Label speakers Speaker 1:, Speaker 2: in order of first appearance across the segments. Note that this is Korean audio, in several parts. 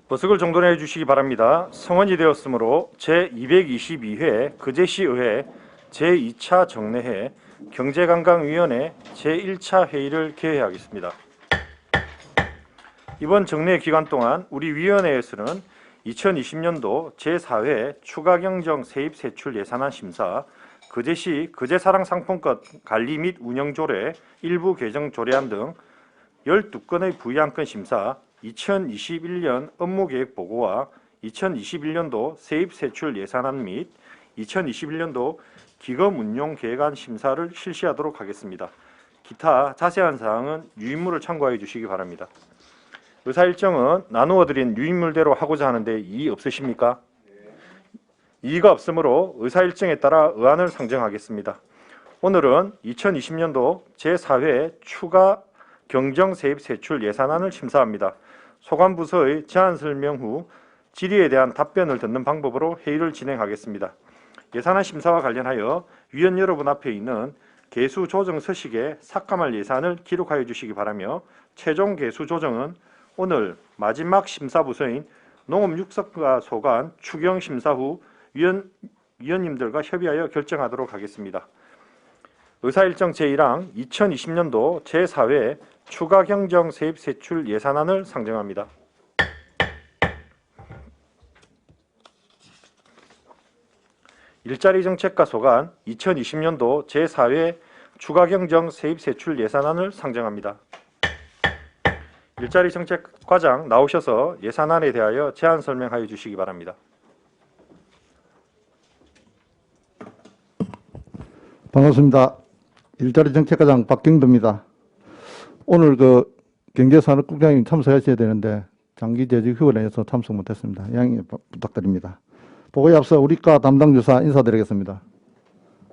Speaker 1: 버스를 정돈해 주시기 바랍니다. 성원이 되었으므로 제222회 거제시의회 제2차 정례회 경제관광위원회 제1차 회의를 개회하겠습니다. 이번 정례 기간 동안 우리 위원회에서는 2020년도 제4회 추가경정 세입세출 예산안 심사, 거제시 거제사랑 상품권 관리 및 운영 조례 일부 개정 조례안 등 12건의 부의안건 심사, 2021년 업무계획 보고와 2021년도 세입세출 예산안 및 2021년도 기금운용계획안 심사를 실시하도록 하겠습니다. 기타 자세한 사항은 유인물을 참고해 주시기 바랍니다. 의사일정은 나누어 드린 유인물대로 하고자 하는데 이의 없으십니까? 이의가 없으므로 의사일정에 따라 의안을 상정하겠습니다. 오늘은 2020년도 제4회 추가 경정세입세출 예산안을 심사합니다. 소관부서의 제안 설명 후 질의에 대한 답변을 듣는 방법으로 회의를 진행하겠습니다. 예산안 심사와 관련하여 위원 여러분 앞에 있는 개수 조정 서식에 삭감할 예산을 기록하여 주시기 바라며 최종 개수 조정은 오늘 마지막 심사부서인 농업육성과 소관 추경 심사 후 위원님들과 협의하여 결정하도록 하겠습니다. 의사일정 제1항 2020년도 제4회 추가경정 세입세출 예산안을 상정합니다. 일자리 정책과 소관 2020년도 제4회 추가경정 세입세출 예산안을 상정합니다. 일자리 정책과장 나오셔서 예산안에 대하여 제안 설명하여 주시기 바랍니다.
Speaker 2: 반갑습니다. 일자리 정책과장 박경도입니다. 오늘 경제산업국장님 참석하셔야 되는데 장기재직 휴가 내서 참석 못했습니다. 양해 부탁드립니다. 보고에 앞서 우리과 담당 주사 인사드리겠습니다.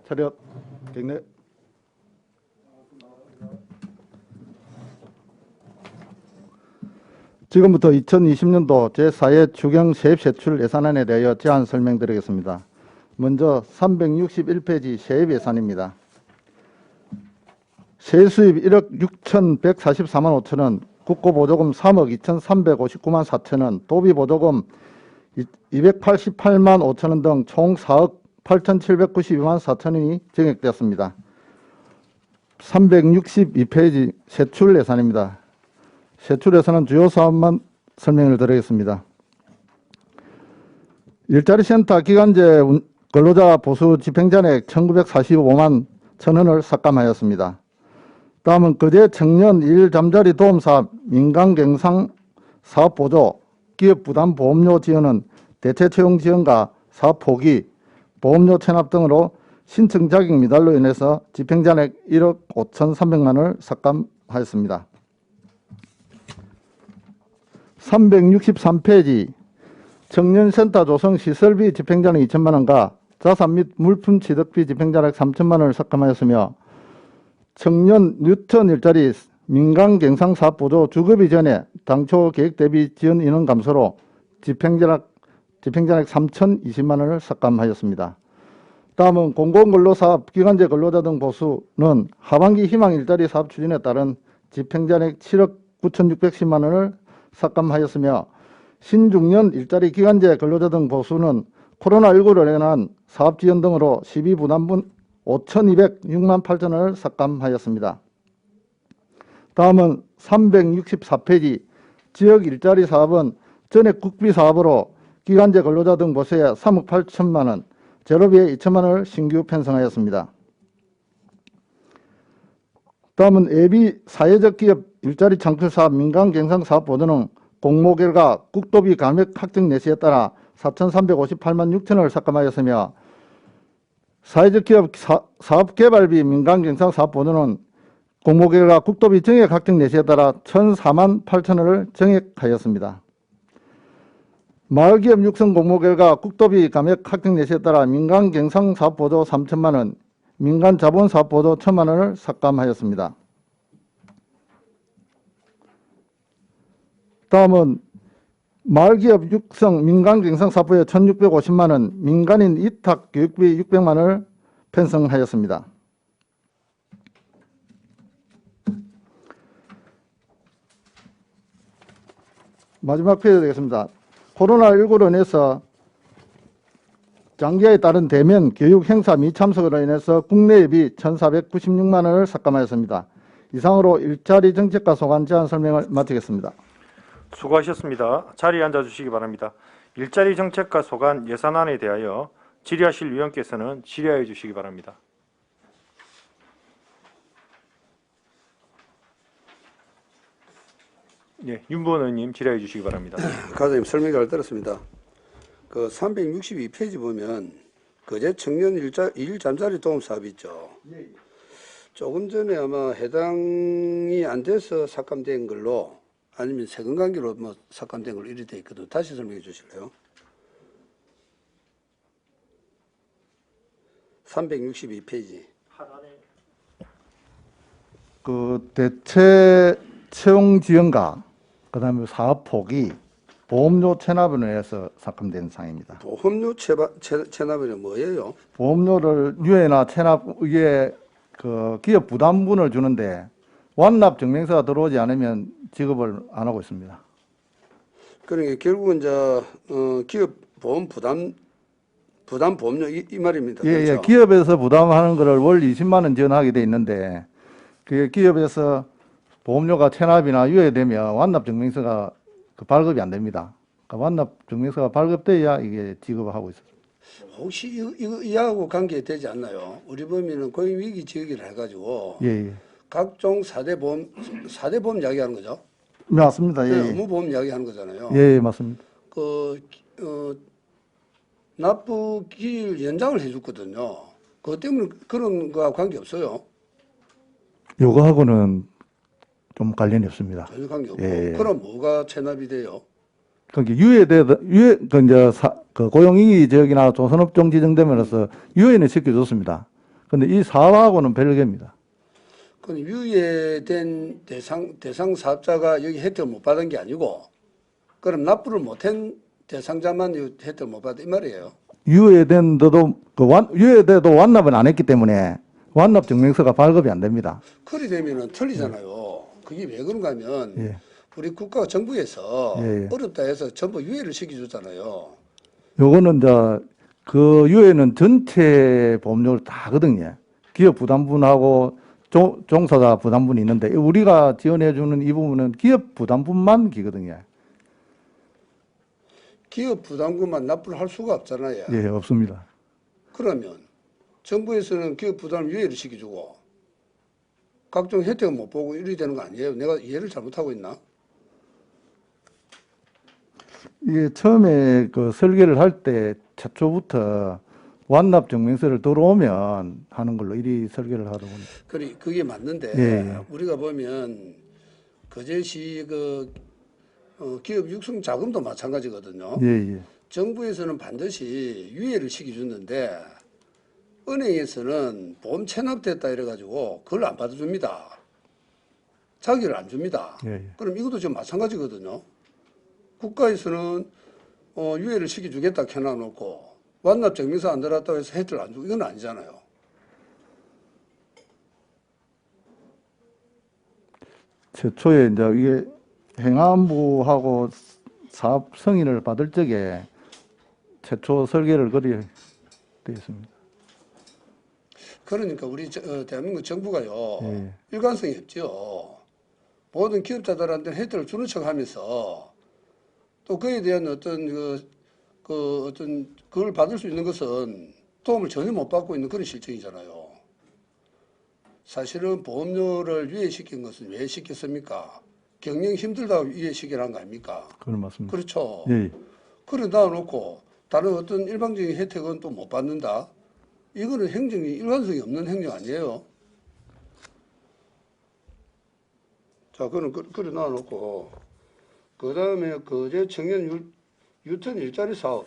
Speaker 2: 차렷 경례. 지금부터 2020년도 제4회 추경 세입세출 예산안에 대하여 제안 설명드리겠습니다. 먼저 361페이지 세입 예산입니다. 세수입 1억 6,144만 5천원, 국고보조금 3억 2,359만 4천원, 도비보조금 288만 5천원 등 총 4억 8,792만 4천원이 증액되었습니다. 362페이지 세출 예산입니다. 세출 예산은 주요 사업만 설명을 드리겠습니다. 일자리센터 기간제 근로자 보수 집행잔액 1,945만 1,000원을 삭감하였습니다. 다음은 거제 청년 일잠자리 도움사업 민간경상 사업보조 기업부담보험료 지원은 대체채용 지원과 사업 포기, 보험료 체납 등으로 신청 자격 미달로 인해서 집행잔액 1억 5,300만 원을 삭감하였습니다. 363페이지 청년센터 조성 시설비 집행잔액 2천만 원과 자산 및 물품 취득비 집행잔액 3천만 원을 삭감하였으며 청년 뉴턴 일자리 민간경상사업보조 주급 이전에 당초 계획 대비 지원 인원 감소로 집행잔액 3,020만 원을 삭감하였습니다. 다음은 공공근로사업 기간제 근로자 등 보수는 하반기 희망 일자리 사업 추진에 따른 집행잔액 7억 9,610만 원을 삭감하였으며 신중년 일자리 기간제 근로자 등 보수는 코로나19로 인한 사업 지원 등으로 시비 부담분 5,206만 8천 원을 삭감하였습니다. 다음은 364페이지 지역 일자리 사업은 전액 국비 사업으로 기간제 근로자 등 보수에 3억 8천만 원, 제로비에 2천만 원을 신규 편성하였습니다. 다음은 예비 사회적 기업 일자리 창출 사업 민간경상 사업 보조는 공모 결과 국도비 감액 확정 내시에 따라 4,358만 6천 원을 삭감하였으며 사회적 기업 사업개발비 민간경상 사업 보조는 공모 결과 국도비 정액 확정 내시에 따라 1,004만 8천 원을 정액하였습니다. 마을기업 육성 공모 결과 국도비 감액 확정 내시에 따라 민간경상 사업 보조 3천만 원, 민간자본 사업 보조 1,000만 원을 삭감하였습니다. 다음은 마을기업 육성 민간경상 사업부에 1,650만 원, 민간인 위탁 교육비 600만 원을 편성하였습니다. 마지막 페이지 되겠습니다. 코로나19로 인해서 장기화에 따른 대면 교육 행사 미참석으로 인해서 국내예비 1,496만 원을 삭감하였습니다. 이상으로 일자리 정책과 소관 제안 설명을 마치겠습니다.
Speaker 1: 수고하셨습니다. 자리에 앉아주시기 바랍니다. 일자리 정책과 소관 예산안에 대하여 질의하실 위원께서는 질의하여 주시기 바랍니다. 예, 윤보원 의원님 질의해 주시기 바랍니다.
Speaker 3: 과장님 설명 잘 들었습니다. 그 362페이지 보면 거제 청년 일 잠자리 도움 사업 있죠. 조금 전에 아마 해당이 안 돼서 삭감된 걸로 아니면 세금 관계로 뭐 삭감된 걸로 이렇게 돼 있거든. 다시 설명해 주실래요? 362페이지.
Speaker 2: 그 대체 채용 지원과 그다음에 사업 포기, 보험료 체납을 위해서 삭감된 사항입니다.
Speaker 3: 보험료 체납은 뭐예요?
Speaker 2: 보험료를 유예나 체납 위에 그 기업 부담분을 주는데 완납 증명서가 들어오지 않으면 지급을 안 하고 있습니다.
Speaker 3: 그러니까 결국은 기업 보험 부담 보험료 이 말입니다.
Speaker 2: 예,
Speaker 3: 그렇죠?
Speaker 2: 예, 기업에서 부담하는 거를 월 20만 원 지원하게 돼 있는데 그 기업에서 보험료가 체납이나 유예되면 완납 증명서가 그 발급이 안 됩니다. 그러니까 완납 증명서가 발급돼야 이게 지급을 하고 있습니다.
Speaker 3: 혹시 이하고 관계되지 않나요? 우리 보면은 고용위기 지역이라 해가지고
Speaker 2: 예, 예.
Speaker 3: 각종 4대 보험 이야기하는 거죠?
Speaker 2: 맞습니다. 예,
Speaker 3: 네,
Speaker 2: 예.
Speaker 3: 의무보험 이야기하는 거잖아요.
Speaker 2: 예, 예, 맞습니다.
Speaker 3: 납부기일 연장을 해줬거든요. 그것 때문에 그런 거와 관계없어요.
Speaker 2: 요거하고는 좀 관련이 없습니다.
Speaker 3: 전혀 관계없고.
Speaker 2: 예, 예.
Speaker 3: 그럼 뭐가 체납이 돼요?
Speaker 2: 그러니까 그 고용위기 지역이나 조선업종 지정되면서 유예는 시켜줬습니다. 근데 이 사업하고는 별개입니다.
Speaker 3: 그건 유예된 대상 사업자가 여기 혜택을 못 받은 게 아니고, 그럼 납부를 못한 대상자만 혜택을 못 받은 이 말이에요.
Speaker 2: 유예돼도 완납은 안 했기 때문에 완납 증명서가 발급이 안 됩니다.
Speaker 3: 그리 되면은 틀리잖아요. 그게 왜 그런가 하면
Speaker 2: 예.
Speaker 3: 우리 국가가 정부에서
Speaker 2: 예, 예.
Speaker 3: 어렵다 해서 전부 유예를 시켜줬잖아요.
Speaker 2: 요거는 그 유예는 전체 보험료를 다 하거든요. 기업 부담분하고 종사자 부담분이 있는데 우리가 지원해주는 이 부분은 기업 부담분만 기거든요.
Speaker 3: 기업 부담금만 납부를 할 수가 없잖아요.
Speaker 2: 예, 없습니다.
Speaker 3: 그러면 정부에서는 기업 부담을 유예를 시켜주고 각종 혜택을 못 보고 이렇게 되는 거 아니에요? 내가 이해를 잘못하고 있나?
Speaker 2: 이게 처음에 그 설계를 할 때 최초부터 완납 증명서를 들어오면 하는 걸로 이리 설계를 하다 보니.
Speaker 3: 그게 맞는데
Speaker 2: 예.
Speaker 3: 우리가 보면 거제시 기업 육성 자금도 마찬가지거든요.
Speaker 2: 예, 예.
Speaker 3: 정부에서는 반드시 유예를 시켜주는데 은행에서는 보험 체납됐다 이래가지고 그걸 안 받아줍니다. 자기를 안 줍니다.
Speaker 2: 예, 예.
Speaker 3: 그럼 이것도 지금 마찬가지거든요. 국가에서는 유예를 시켜주겠다 해놔놓고 완납 증명서 안 들어왔다고 해서 혜택을 안 주고 이건 아니잖아요.
Speaker 2: 최초에 이제 이게 행안부하고 사업 승인을 받을 적에 최초 설계를 그리 되어 있습니다.
Speaker 3: 그러니까 우리 대한민국 정부가요.
Speaker 2: 예.
Speaker 3: 일관성이 없죠. 모든 기업자들한테 혜택을 주는 척하면서 또 그에 대한 그걸 받을 수 있는 것은 도움을 전혀 못 받고 있는 그런 실정이잖아요. 사실은 보험료를 유예시킨 것은 왜 시켰습니까? 경영 힘들다고 유예시키라는 거 아닙니까?
Speaker 2: 그건 맞습니다.
Speaker 3: 그렇죠.
Speaker 2: 예, 예.
Speaker 3: 그래 놔놓고 다른 어떤 일방적인 혜택은 또 못 받는다. 이거는 행정이 일관성이 없는 행정 아니에요. 자, 그럼 그래 놔놓고 그 다음에 거제 청년 유턴 일자리 사업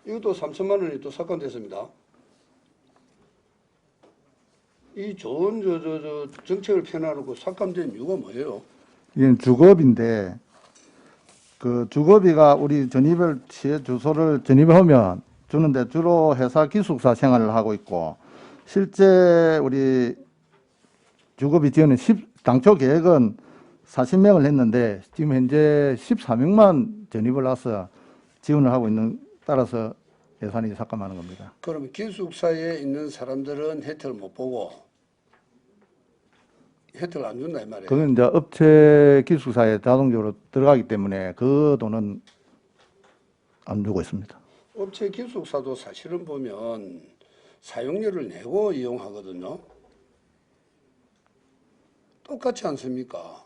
Speaker 3: 이것도 3천만 원이 또 삭감됐습니다. 이 좋은 정책을 펴놔놓고 삭감된 이유가 뭐예요?
Speaker 2: 이게 주거비인데 그 주거비가 우리 전입을 취해 주소를 전입하면 주는데 주로 회사 기숙사 생활을 하고 있고 실제 우리 주거비 지원은 당초 계획은 40명을 했는데 지금 현재 14명만 전입을 해서 지원을 하고 있는 따라서 예산이 삭감하는 겁니다.
Speaker 3: 그러면 기숙사에 있는 사람들은 혜택을 못 보고 혜택을 안 준다 이 말이에요.
Speaker 2: 그건 이제 업체 기숙사에 자동적으로 들어가기 때문에 그 돈은 안 주고 있습니다.
Speaker 3: 업체 기숙사도 사실은 보면 사용료를 내고 이용하거든요. 똑같지 않습니까?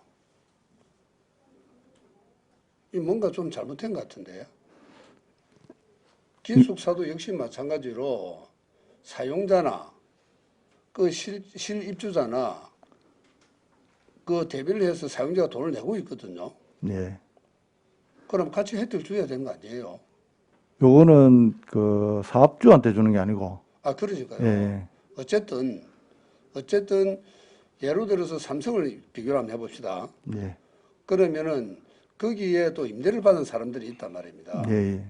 Speaker 3: 이 뭔가 좀 잘못된 것 같은데요. 기숙사도 역시 마찬가지로 사용자나 그 실입주자나 그 대비를 해서 사용자가 돈을 내고 있거든요.
Speaker 2: 예.
Speaker 3: 그럼 같이 혜택을 줘야 되는 거 아니에요?
Speaker 2: 요거는 그 사업주한테 주는 게 아니고,
Speaker 3: 아, 그러니까요.
Speaker 2: 예.
Speaker 3: 어쨌든 예를 들어서 삼성을 비교를 한번 해봅시다.
Speaker 2: 예.
Speaker 3: 그러면은 거기에 또 임대를 받은 사람들이 있단 말입니다.
Speaker 2: 예. 예.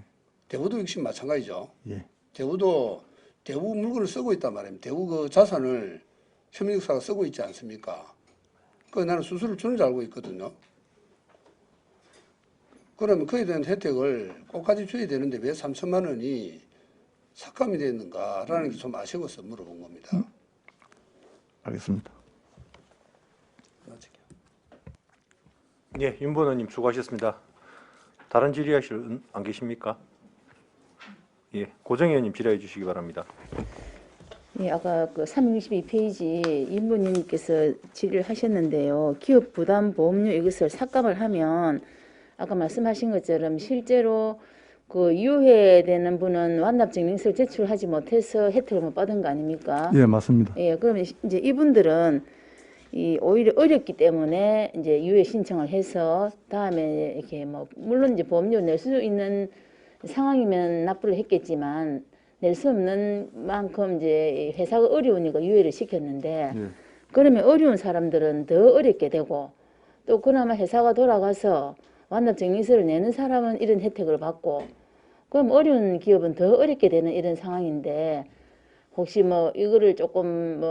Speaker 3: 대우도 역시 마찬가지죠.
Speaker 2: 예.
Speaker 3: 대우 물건을 쓰고 있단 말입니다. 대우 그 자산을 협력사가 쓰고 있지 않습니까? 그 나는 수수료를 주는 줄 알고 있거든요. 그러면 그에 대한 혜택을 꼭까지 줘야 되는데 왜 3천만 원이 삭감이 됐는가라는 게 좀 아쉬워서 물어본 겁니다.
Speaker 2: 알겠습니다.
Speaker 1: 예, 윤번호님 수고하셨습니다. 다른 질의하실 분 안 계십니까? 예, 고정의원님 질의해 주시기 바랍니다.
Speaker 4: 예, 아까 그 362페이지 임부님께서 질의를 하셨는데요. 기업 부담 보험료 이것을 삭감을 하면 아까 말씀하신 것처럼 실제로 그 유해되는 분은 완납증명서를 제출하지 못해서 혜택을 못 받은 거 아닙니까?
Speaker 2: 예, 맞습니다.
Speaker 4: 예, 그러면 이제 이분들은 오히려 어렵기 때문에 이제 유예 신청을 해서 다음에 이렇게 뭐 물론 이제 보험료 낼 수 있는 상황이면 납부를 했겠지만 낼 수 없는 만큼 이제 회사가 어려우니까 유예를 시켰는데
Speaker 2: 예.
Speaker 4: 그러면 어려운 사람들은 더 어렵게 되고 또 그나마 회사가 돌아가서 완납증명서를 내는 사람은 이런 혜택을 받고 그럼 어려운 기업은 더 어렵게 되는 이런 상황인데 혹시 뭐 이거를 조금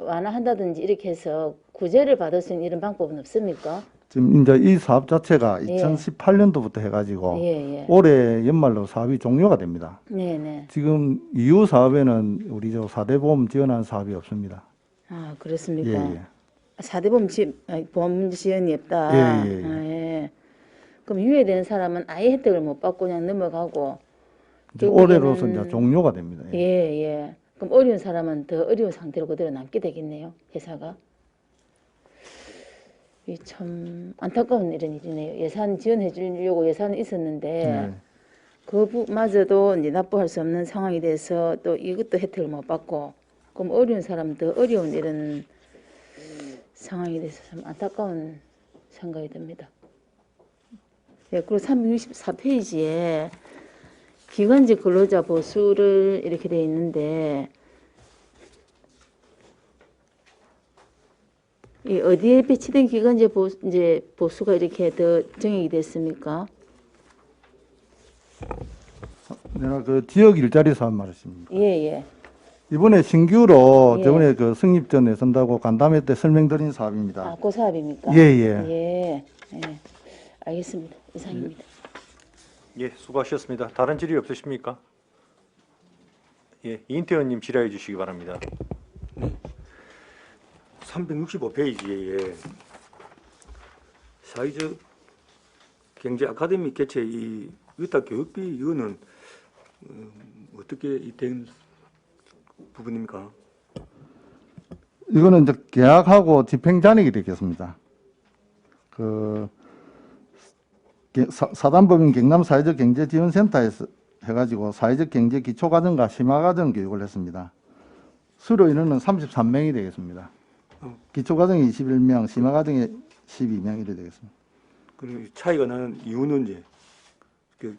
Speaker 4: 완화한다든지 이렇게 해서 구제를 받을 수 있는 이런 방법은 없습니까?
Speaker 2: 지금 이제 이 사업 자체가
Speaker 4: 예.
Speaker 2: 2018년도부터 해가지고
Speaker 4: 예, 예.
Speaker 2: 올해 연말로 사업이 종료가 됩니다.
Speaker 4: 네, 네.
Speaker 2: 지금 이후 사업에는 우리 저 4대 보험 지원하는 사업이 없습니다.
Speaker 4: 아,
Speaker 2: 예,
Speaker 4: 그렇습니까?
Speaker 2: 예.
Speaker 4: 4대 보험 지원이 없다.
Speaker 2: 예, 예, 예.
Speaker 4: 아, 예. 그럼 유예되는 사람은 아예 혜택을 못 받고 그냥 넘어가고
Speaker 2: 이제
Speaker 4: 결국에는-
Speaker 2: 올해로서 이제 종료가 됩니다. 예.
Speaker 4: 예, 예. 그럼 어려운 사람은 더 어려운 상태로 그대로 남게 되겠네요, 회사가. 이 참 안타까운 이런 일이네요. 예산 지원해 주려고 예산이 있었는데
Speaker 2: 네.
Speaker 4: 그마저도 이제 납부할 수 없는 상황이 돼서 또 이것도 혜택을 못 받고 그럼 어려운 사람 더 어려운 이런 상황이 돼서 참 안타까운 생각이 듭니다. 예, 그리고 364페이지에 기간제 근로자 보수를 이렇게 돼 있는데 이 어디에 배치된 기간제 보수가 이렇게 더 정액이 됐습니까?
Speaker 2: 내가 그 지역 일자리 사업 말했습니다.
Speaker 4: 예, 예.
Speaker 2: 이번에 신규로
Speaker 4: 예.
Speaker 2: 저번에 그 성립 전에 선다고 간담회 때 설명드린 사업입니다.
Speaker 4: 아, 그 사업입니까?
Speaker 2: 예, 예.
Speaker 4: 예, 예. 알겠습니다. 이상입니다.
Speaker 1: 예, 수고하셨습니다. 다른 질의 없으십니까? 예, 이인태원님 질의해 주시기 바랍니다.
Speaker 5: 365페이지에 사회적 경제 아카데미 개최 이 위탁 교육비 이거는 어떻게 된 부분입니까?
Speaker 2: 이거는 이제 계약하고 집행 잔액이 되겠습니다. 그 사단법인 경남 사회적 경제 지원센터에서 해가지고 사회적 경제 기초과정과 심화과정 교육을 했습니다. 수료 인원은 33명이 되겠습니다. 기초과정이 21명, 심화과정이 12명 이래 되겠습니다.
Speaker 5: 그 차이가 나는 이유는 이제 그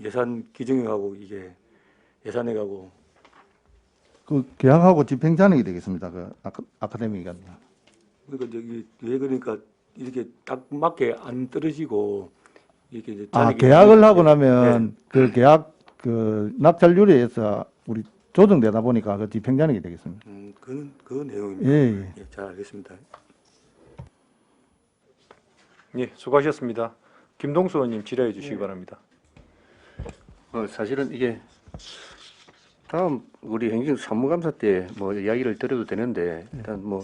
Speaker 5: 예산 기정액하고 이게 예산액하고
Speaker 2: 그 계약하고 집행 잔액이 되겠습니다. 그 아카데미가.
Speaker 5: 그러니까 저기 왜 그러니까 이렇게 딱 맞게 안 떨어지고 이렇게 이제
Speaker 2: 아,
Speaker 5: 잔액이-
Speaker 2: 계약을 하고
Speaker 5: 예,
Speaker 2: 나면 그 계약 그 낙찰률에서 우리 조정되다 보니까 그 집행 잔액이 되겠습니다.
Speaker 5: 그 내용입니다.
Speaker 2: 예, 예.
Speaker 5: 예, 잘 알겠습니다.
Speaker 1: 예, 수고하셨습니다. 김동수 의원님 질의해 주시기 바랍니다.
Speaker 6: 사실은 이게 다음 우리 행정사무감사 때 뭐 이야기를 드려도 되는데 일단 뭐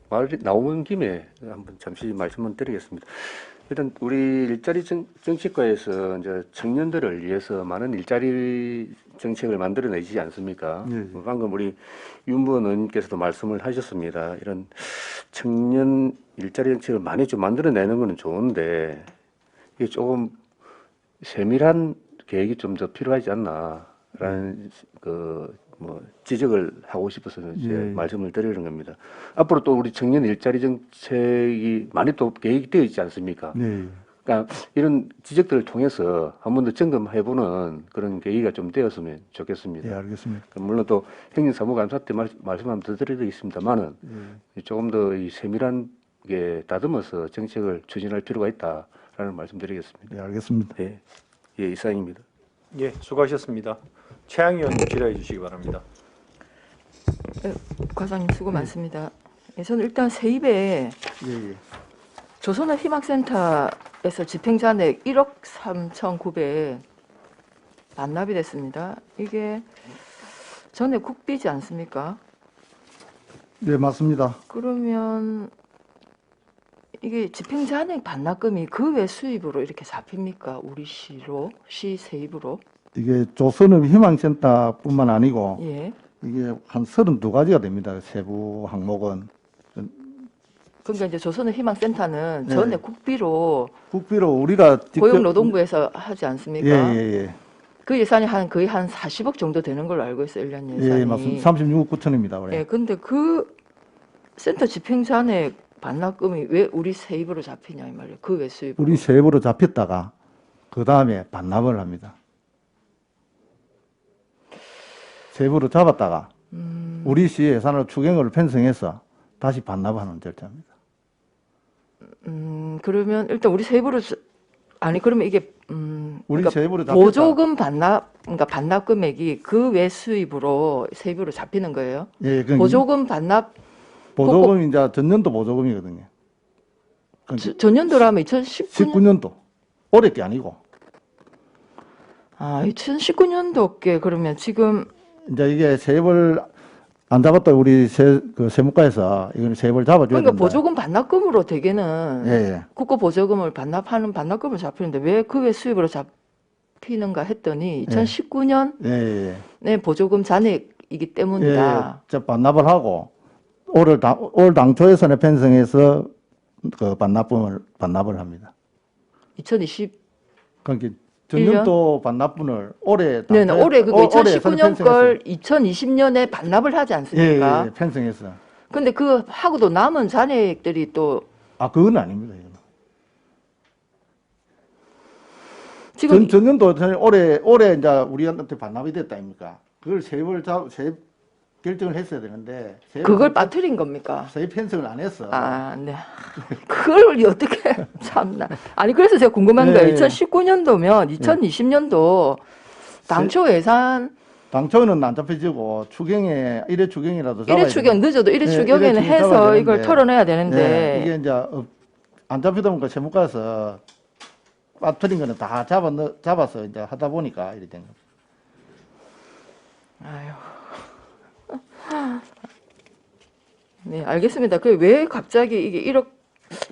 Speaker 6: 말이 나오는 김에 한번 잠시 말씀을 드리겠습니다. 일단 우리 일자리 정책과에서 이제 청년들을 위해서 많은 일자리 정책을 만들어내지 않습니까? 뭐 방금 우리 윤무원 의원님께서도 말씀을 하셨습니다. 이런 청년 일자리 정책을 많이 좀 만들어내는 것은 좋은데 이게 조금 세밀한 계획이 좀 더 필요하지 않나라는 뭐 지적을 하고 싶어서 이제 말씀을 드리는 겁니다. 앞으로 또 우리 청년 일자리 정책이 많이 또 계획이 되어 있지 않습니까? 그러니까 이런 지적들을 통해서 한 번 더 점검해보는 그런 계기가 좀 되었으면 좋겠습니다.
Speaker 2: 예, 알겠습니다.
Speaker 6: 물론 또 행정사무감사 때 말씀 한번 더 드리겠습니다만은 조금 더 이 세밀하게 다듬어서 정책을 추진할 필요가 있다라는 말씀드리겠습니다.
Speaker 2: 예, 알겠습니다.
Speaker 6: 예, 예, 이상입니다.
Speaker 1: 예, 수고하셨습니다. 최양 의원님 질의해 주시기 바랍니다.
Speaker 7: 과장님 수고 많습니다. 예, 저는 일단 세입에 조선업 희망센터에서 집행잔액 1억 3,900 반납이 됐습니다. 이게 전에 국비지 않습니까?
Speaker 2: 네, 맞습니다.
Speaker 7: 그러면 이게 집행잔액 반납금이 그 외 수입으로 이렇게 잡힙니까? 우리 시로, 시 세입으로?
Speaker 2: 이게 조선업 희망센터뿐만 아니고
Speaker 7: 예.
Speaker 2: 이게 한 32가지가 됩니다. 세부 항목은.
Speaker 7: 그러니까 이제 조선업 희망센터는
Speaker 2: 네.
Speaker 7: 전에 국비로
Speaker 2: 국비로 우리가 직접
Speaker 7: 고용노동부에서 하지 않습니까?
Speaker 2: 예.
Speaker 7: 그 예산이 거의 한 40억 정도 되는 걸로 알고 있어요. 1년 예산이.
Speaker 2: 예, 맞습니다. 36억 9천입니다.
Speaker 7: 예, 근데 그 센터 집행잔액 반납금이 왜 우리 세입으로 잡히냐 이 말이에요. 그 외 수입.
Speaker 2: 우리 세입으로 잡혔다가 그 다음에 반납을 합니다. 세입으로 잡았다가 우리 시 예산으로 추경을 편성해서 다시 반납하는 절차입니다.
Speaker 7: 그러면 일단 우리 세입으로 아니 그러면 이게
Speaker 2: 우리
Speaker 7: 그러니까
Speaker 2: 세입으로 잡혔다.
Speaker 7: 보조금 그러니까 반납 금액이 그 외 수입으로 세입으로 잡히는 거예요.
Speaker 2: 예,
Speaker 7: 보조금 반납
Speaker 2: 보조금이 이제 전년도 보조금이거든요.
Speaker 7: 전년도라면 2019년
Speaker 2: 19년도 올해 게 아니고
Speaker 7: 2019년도께 그러면 지금
Speaker 2: 이제 이게 세입을 안 잡았다 우리 세무과에서 이걸 세입을 잡아줘야
Speaker 7: 그러니까
Speaker 2: 된다.
Speaker 7: 보조금 반납금으로 대개는
Speaker 2: 예.
Speaker 7: 국고 보조금을 반납하는 반납금을 잡히는데 왜 그 외 수입으로 잡히는가 했더니 2019년에
Speaker 2: 예.
Speaker 7: 보조금 잔액이기 때문이다.
Speaker 2: 저 반납을 하고 올 당초 예산에 편성해서 그 반납을 합니다.
Speaker 7: 2020
Speaker 2: 그러니까 전년도 반납분을 올해
Speaker 7: 네, 올해 그거
Speaker 2: 올해 예산에
Speaker 7: 2019년 걸 2020년에 반납을 하지 않습니까?
Speaker 2: 예, 편성해서.
Speaker 7: 근데 그 하고도 남은 잔액들이 또
Speaker 2: 그건 아닙니다. 이거는.
Speaker 7: 지금
Speaker 2: 전년도 올해 이제 우리한테 반납이 됐다 아닙니까? 그걸 세입 결정을 했어야 되는데
Speaker 7: 그걸 빠뜨린 겁니까?
Speaker 2: 세입 편성을 안 했어.
Speaker 7: 네. 그걸 어떻게 참나. 아니 그래서 제가 궁금한 거예요. 2019년도면 2020년도 당초 예산
Speaker 2: 당초는 안 잡혀지고 추경에 1회 추경이라도 잡아야
Speaker 7: 1회 추경 늦어도 1회
Speaker 2: 네,
Speaker 7: 추경에는
Speaker 2: 일회 추경
Speaker 7: 해서
Speaker 2: 잡아야
Speaker 7: 이걸
Speaker 2: 되는데.
Speaker 7: 털어내야 되는데
Speaker 2: 네, 이게 이제 안 잡히다 보니까 세무과에서 빠뜨린 거는 다 잡아서 이제 하다 보니까 이렇게 된 거죠.
Speaker 7: 아유. 네, 알겠습니다. 그 왜 갑자기 이게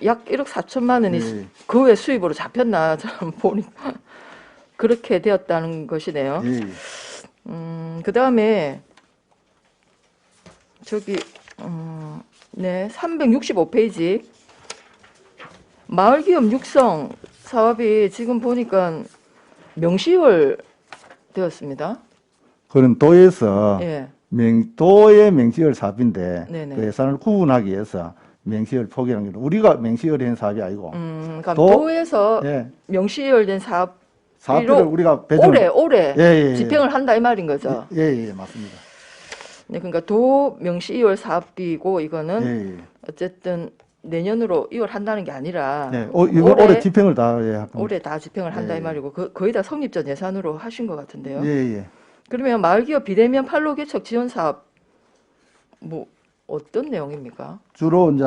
Speaker 7: 약 1억 4천만 원이
Speaker 2: 네.
Speaker 7: 그 외 수입으로 잡혔나 저는 보니까 그렇게 되었다는 것이네요.
Speaker 2: 예.
Speaker 7: 그 다음에 저기 네 365페이지 마을기업 육성 사업이 지금 보니까 명시월 되었습니다.
Speaker 2: 그런 도에서
Speaker 7: 예.
Speaker 2: 도의 명시월 사업인데
Speaker 7: 네네.
Speaker 2: 그 예산을 구분하기 위해서 명시월 포기하는 게 우리가 명시월에 한 사업이 아니고
Speaker 7: 그러니까
Speaker 2: 도-
Speaker 7: 도에서
Speaker 2: 예.
Speaker 7: 명시열된 사업비로
Speaker 2: 사업비를 우리가 배정을
Speaker 7: 올해
Speaker 2: 예.
Speaker 7: 집행을 한다 이 말인 거죠.
Speaker 2: 예, 맞습니다.
Speaker 7: 네, 그러니까 도 명시월 사업비고 이거는
Speaker 2: 예.
Speaker 7: 어쨌든 내년으로 2월 한다는 게 아니라
Speaker 2: 예. 이거 올해 집행을 다 할 겁니다.
Speaker 7: 올해 다 집행을 한다 이 말이고 거의 다 성립전 예산으로 하신 것 같은데요.
Speaker 2: 예.
Speaker 7: 그러면 마을기업 비대면 판로 개척 지원 사업 뭐 어떤 내용입니까?
Speaker 2: 주로 이제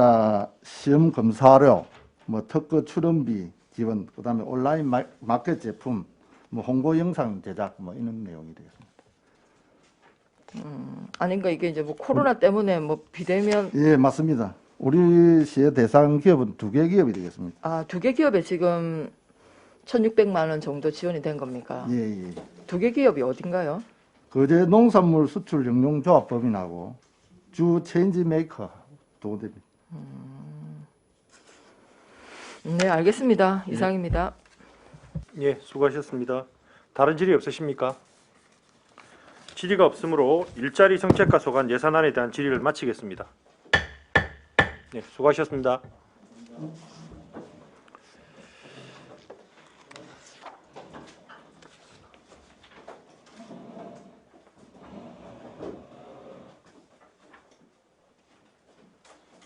Speaker 2: 시험 검사료 뭐 특허 출원비 지원, 그다음에 온라인 마켓 제품, 뭐 홍보 영상 제작 뭐 이런 내용이 되겠습니다.
Speaker 7: 아니 그러니까 이게 이제 뭐 코로나 때문에 뭐 비대면
Speaker 2: 예, 맞습니다. 우리 시의 대상 기업은 2개 기업이 되겠습니다.
Speaker 7: 아, 2개 기업에 지금 1,600만 원 정도 지원이 된 겁니까?
Speaker 2: 예, 예.
Speaker 7: 2개 기업이 어딘가요?
Speaker 2: 거제 농산물 수출 영농조합법인하고 주 체인지 메이커 도 됩니다.
Speaker 7: 네, 알겠습니다. 이상입니다.
Speaker 1: 예, 수고하셨습니다. 다른 질의 없으십니까? 질의가 없으므로 일자리 정책과 소관 예산안에 대한 질의를 마치겠습니다. 네, 수고하셨습니다.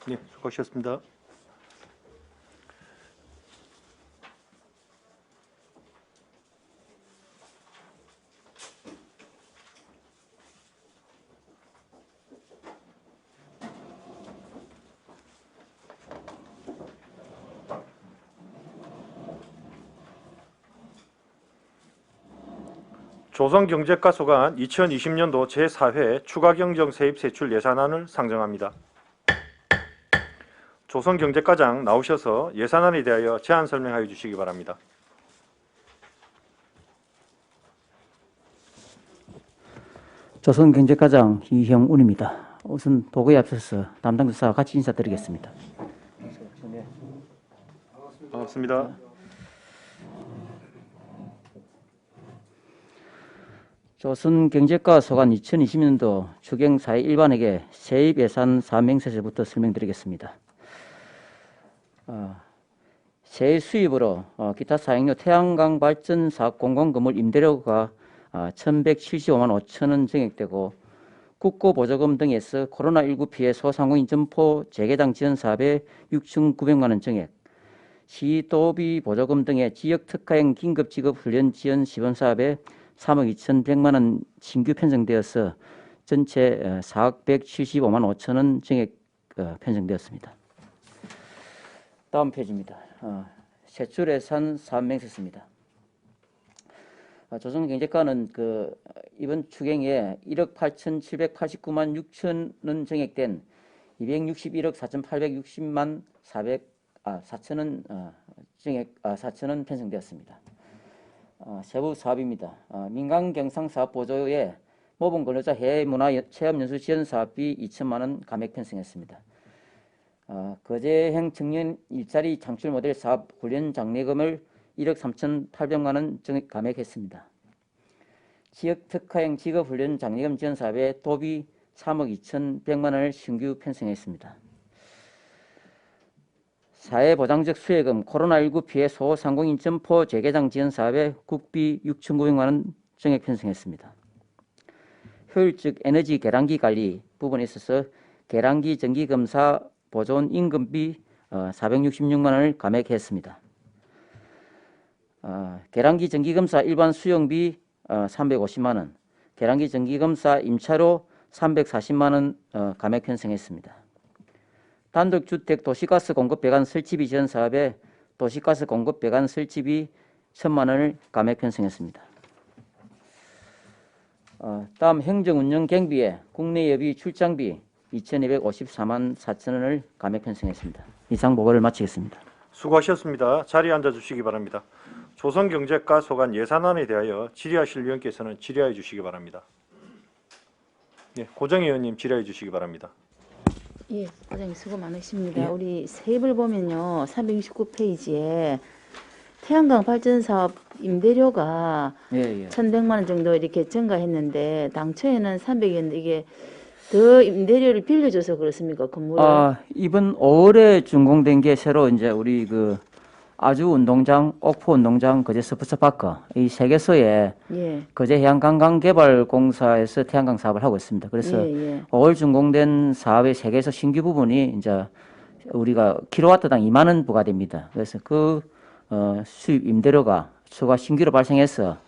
Speaker 1: 네, 수고하셨습니다. 조선경제과소관 2020년도 제4회 추가경정 세입세출 예산안을 상정합니다. 조선경제과장 나오셔서 예산안에 대하여 제안 설명하여 주시기 바랍니다.
Speaker 8: 조선경제과장 이형운입니다. 우선 보고에 앞서서 담당 교사와 같이 인사드리겠습니다.
Speaker 1: 반갑습니다.
Speaker 8: 조선경제과 소관 2020년도 추경사회 일반에게 세입 예산 사명세서부터 설명드리겠습니다. 세입 수입으로 기타 사용료 태양광 발전 사업 공공건물 임대료가 1,175만 5천 원 증액되고 국고보조금 등에서 코로나19 피해 소상공인 점포 재개장 지원 사업에 6,900만 원 증액, 시도비 보조금 등의 지역특화형 긴급직업훈련 지원 시범 사업에 3억 2,100만 원 신규 편성되어서 전체 4억 175만 5천 원 증액 편성되었습니다. 다음 페이지입니다. 세출예산 사업명세서입니다. 조선경제과는 이번 추경에 1억 8,789만 6천 원 증액된 261억 4,860만 4천 원 증액 4천 원 편성되었습니다. 세부 사업입니다. 민간 경상 사업 보조에 모범 근로자 해외 문화 체험 연수 지원 사업비 2천만 원 감액 편성했습니다. 거제형 청년 일자리 창출 모델 사업 훈련 장려금을 1억 3,800만 원 증액 감액했습니다. 지역 특화형 직업 훈련 장려금 지원 사업에 도비 3억 2,100만 원을 신규 편성했습니다. 사회보장적 수혜금 코로나19 피해 소상공인 점포 재개장 지원 사업에 국비 6,900만 원 증액 편성했습니다. 효율적 에너지 계량기 관리 부분에 있어서 계량기 정기검사 보존 임금비 466만 원을 감액했습니다. 계량기 정기검사 일반 수용비 350만 원, 계량기 정기검사 임차료 340만 원 감액 편성했습니다. 단독주택 도시가스 공급 배관 설치비 지원 사업에 도시가스 공급 배관 설치비 1,000만 원을 감액 편성했습니다. 다음 행정운영 경비에 국내 여비 출장비 2,254만 4천 원을 감액 편성했습니다. 이상 보고를 마치겠습니다.
Speaker 1: 수고하셨습니다. 자리에 앉아주시기 바랍니다. 조선경제과 소관 예산안에 대하여 질의하실 위원께서는 질의하여 주시기 바랍니다. 예, 고정희 의원님 질의해 주시기 바랍니다.
Speaker 4: 예, 과장님 수고 많으십니다.
Speaker 8: 예.
Speaker 4: 우리 세입을 보면요, 369페이지에 태양광 발전 사업 임대료가
Speaker 8: 예.
Speaker 4: 1,100만 원 정도 이렇게 증가했는데 당초에는 300이었는데 이게 더 임대료를 빌려줘서 그렇습니까? 건물을?
Speaker 8: 이번 5월에 준공된 게 새로 이제 우리 아주 운동장, 옥포 운동장, 거제 스포츠파크 이 세 개소에
Speaker 4: 예.
Speaker 8: 거제 해양관광개발공사에서 태양광 사업을 하고 있습니다. 그래서
Speaker 4: 예.
Speaker 8: 5월 준공된 사업의 세 개소 신규 부분이 이제 우리가 킬로와트당 2만 원 부과됩니다. 그래서 수입 임대료가 추가 신규로 발생해서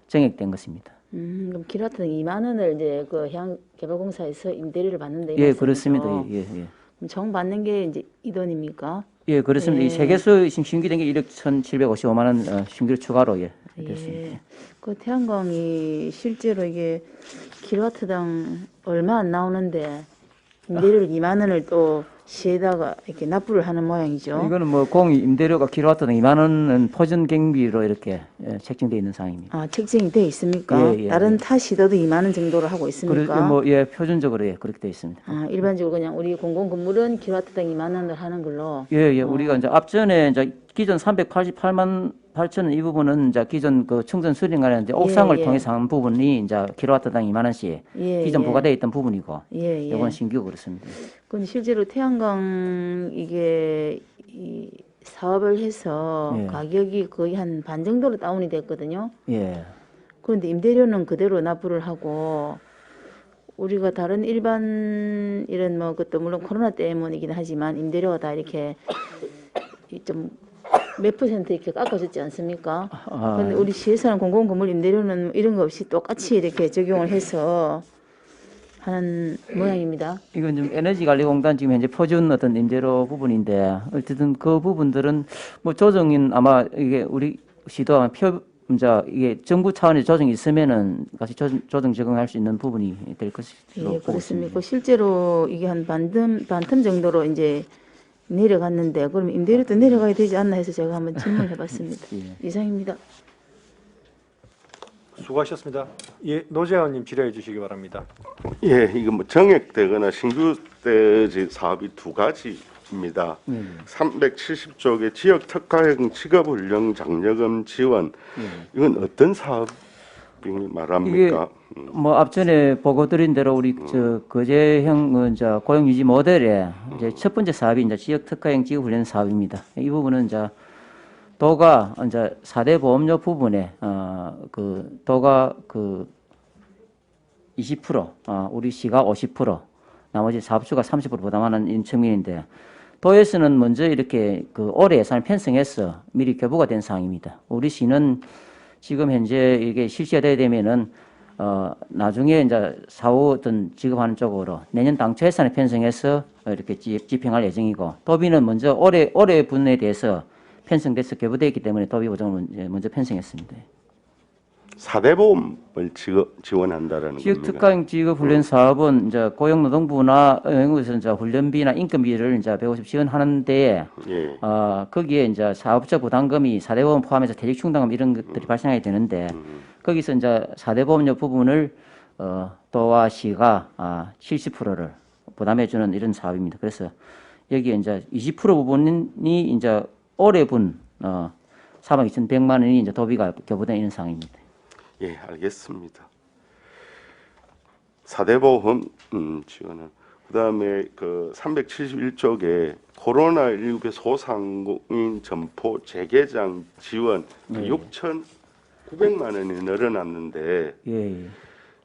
Speaker 8: 증액된 것입니다.
Speaker 4: 그럼 킬로와트 2만 원을 이제 그 해양개발공사에서 임대료를 받는데 이
Speaker 8: 예,
Speaker 4: 말씀이죠?
Speaker 8: 그렇습니다. 예.
Speaker 4: 그럼 정 받는 게 이제 이 돈입니까?
Speaker 8: 예, 그렇습니다.
Speaker 4: 예.
Speaker 8: 이 세계수 지금 신규 된 게 1억 1,755만 원 신규로 추가로 됐습니다.
Speaker 4: 예. 그 태양광이 실제로 이게 킬로와트당 얼마 안 나오는데 임대료를 2만 원을 또 시에다가 이렇게 납부를 하는 모양이죠.
Speaker 8: 이거는 뭐 공이 임대료가 킬로와트당 2만 원은 포준 경비로 이렇게 책정되어 있는 사항입니다.
Speaker 4: 아, 책정이 돼 있습니까?
Speaker 8: 예, 예,
Speaker 4: 다른
Speaker 8: 예.
Speaker 4: 타 시도도 2만 원 정도로 하고 있습니까?
Speaker 8: 뭐 예, 표준적으로 예, 그렇게 되어 있습니다.
Speaker 4: 아, 일반적으로 그냥 우리 공공 건물은 킬로와트당 2만 원을 하는 걸로.
Speaker 8: 예, 예. 우리가 이제 앞전에 이제 기존 388만 8천 원 이 부분은 이제 기존 그 충전 수리관에 이제 옥상을
Speaker 4: 예.
Speaker 8: 통해서 한 부분이 이제 킬로와트당 2만 원씩
Speaker 4: 예,
Speaker 8: 기존
Speaker 4: 예.
Speaker 8: 부과되어 있던 부분이고
Speaker 4: 예, 예.
Speaker 8: 이건 신규 그렇습니다.
Speaker 4: 근데 실제로 태양광 이게 이 사업을 해서
Speaker 8: 예.
Speaker 4: 가격이 거의 한 반 정도로 다운이 됐거든요.
Speaker 8: 예.
Speaker 4: 그런데 임대료는 그대로 납부를 하고 우리가 다른 일반 이런 뭐 그것도 물론 코로나 때문이긴 하지만 임대료가 다 이렇게 좀 몇 퍼센트 이렇게 깎아줬지 않습니까?
Speaker 8: 아,
Speaker 4: 근데 우리 시에서는 공공건물 임대료는 이런 거 없이 똑같이 이렇게 적용을 해서 하는 모양입니다.
Speaker 8: 이건 좀 에너지관리공단 지금 현재 표준 어떤 임대료 부분인데 어쨌든 그 부분들은 뭐 조정인 아마 이게 우리 시도 아마 이제 이게 정부 차원의 조정이 있으면은 같이 조정 적용할 수 있는 부분이 될 것으로
Speaker 4: 예,
Speaker 8: 보고
Speaker 4: 그렇습니다.
Speaker 8: 있습니다.
Speaker 4: 실제로 이게 한 반틈 정도로 이제 내려갔는데 그럼 임대료도 내려가야 되지 않나 해서 제가 한번 질문을 해봤습니다.
Speaker 8: 예.
Speaker 4: 이상입니다.
Speaker 1: 수고하셨습니다. 예, 노재환님 질의해 주시기 바랍니다.
Speaker 9: 예, 이거 뭐 정액되거나 신규대 사업이 두 가지입니다. 370쪽의 지역 특화형 직업훈련 장려금 지원, 이건 어떤 사업을 말합니까?
Speaker 8: 뭐 앞전에 보고 드린 대로 우리 저 거제형 이제 고용 유지 모델의 이제 첫 번째 사업이 이제 지역 특화형 직업 훈련 사업입니다. 이 부분은 이제 도가 이제 4대 보험료 부분에 그 도가 그 20%, 우리 시가 50%, 나머지 사업주가 30% 부담하는 이런 측면인데 도에서는 먼저 이렇게 그 올해 예산을 편성해서 미리 교부가 된 사항입니다. 우리 시는 지금 현재 이게 실시가 되게 되면은 나중에 이제 사후 어떤 지급하는 쪽으로 내년 당초 예산을 편성해서 이렇게 집행할 예정이고 도비는 먼저 올해 분에 대해서 편성돼서 교부되어 있기 때문에 도비 보정을 먼저 편성했습니다.
Speaker 9: 4대 보험을 지원한다라는
Speaker 8: 지역
Speaker 9: 겁니다.
Speaker 8: 특화형 직업 훈련 사업은 이제 고용노동부나 영국에서 이제 훈련비나 인건비를 이제 150 지원하는데
Speaker 9: 예.
Speaker 8: 거기에 이제 사업자 부담금이 4대 보험 포함해서 퇴직 충당금 이런 것들이 발생하게 되는데 거기서 이제 4대 보험료 부분을 도와 시가 70%를 부담해 주는 이런 사업입니다. 그래서 여기에 이제 20% 부분이 이제 올해 분 4만 2,100만 원이 이제 도비가 교부된 이런 상황입니다.
Speaker 9: 예, 알겠습니다. 4대 보험 지원은 그다음에 그 371쪽에 코로나19 소상공인 점포 재개장 지원 6,900만 원이 늘어났는데
Speaker 8: 예.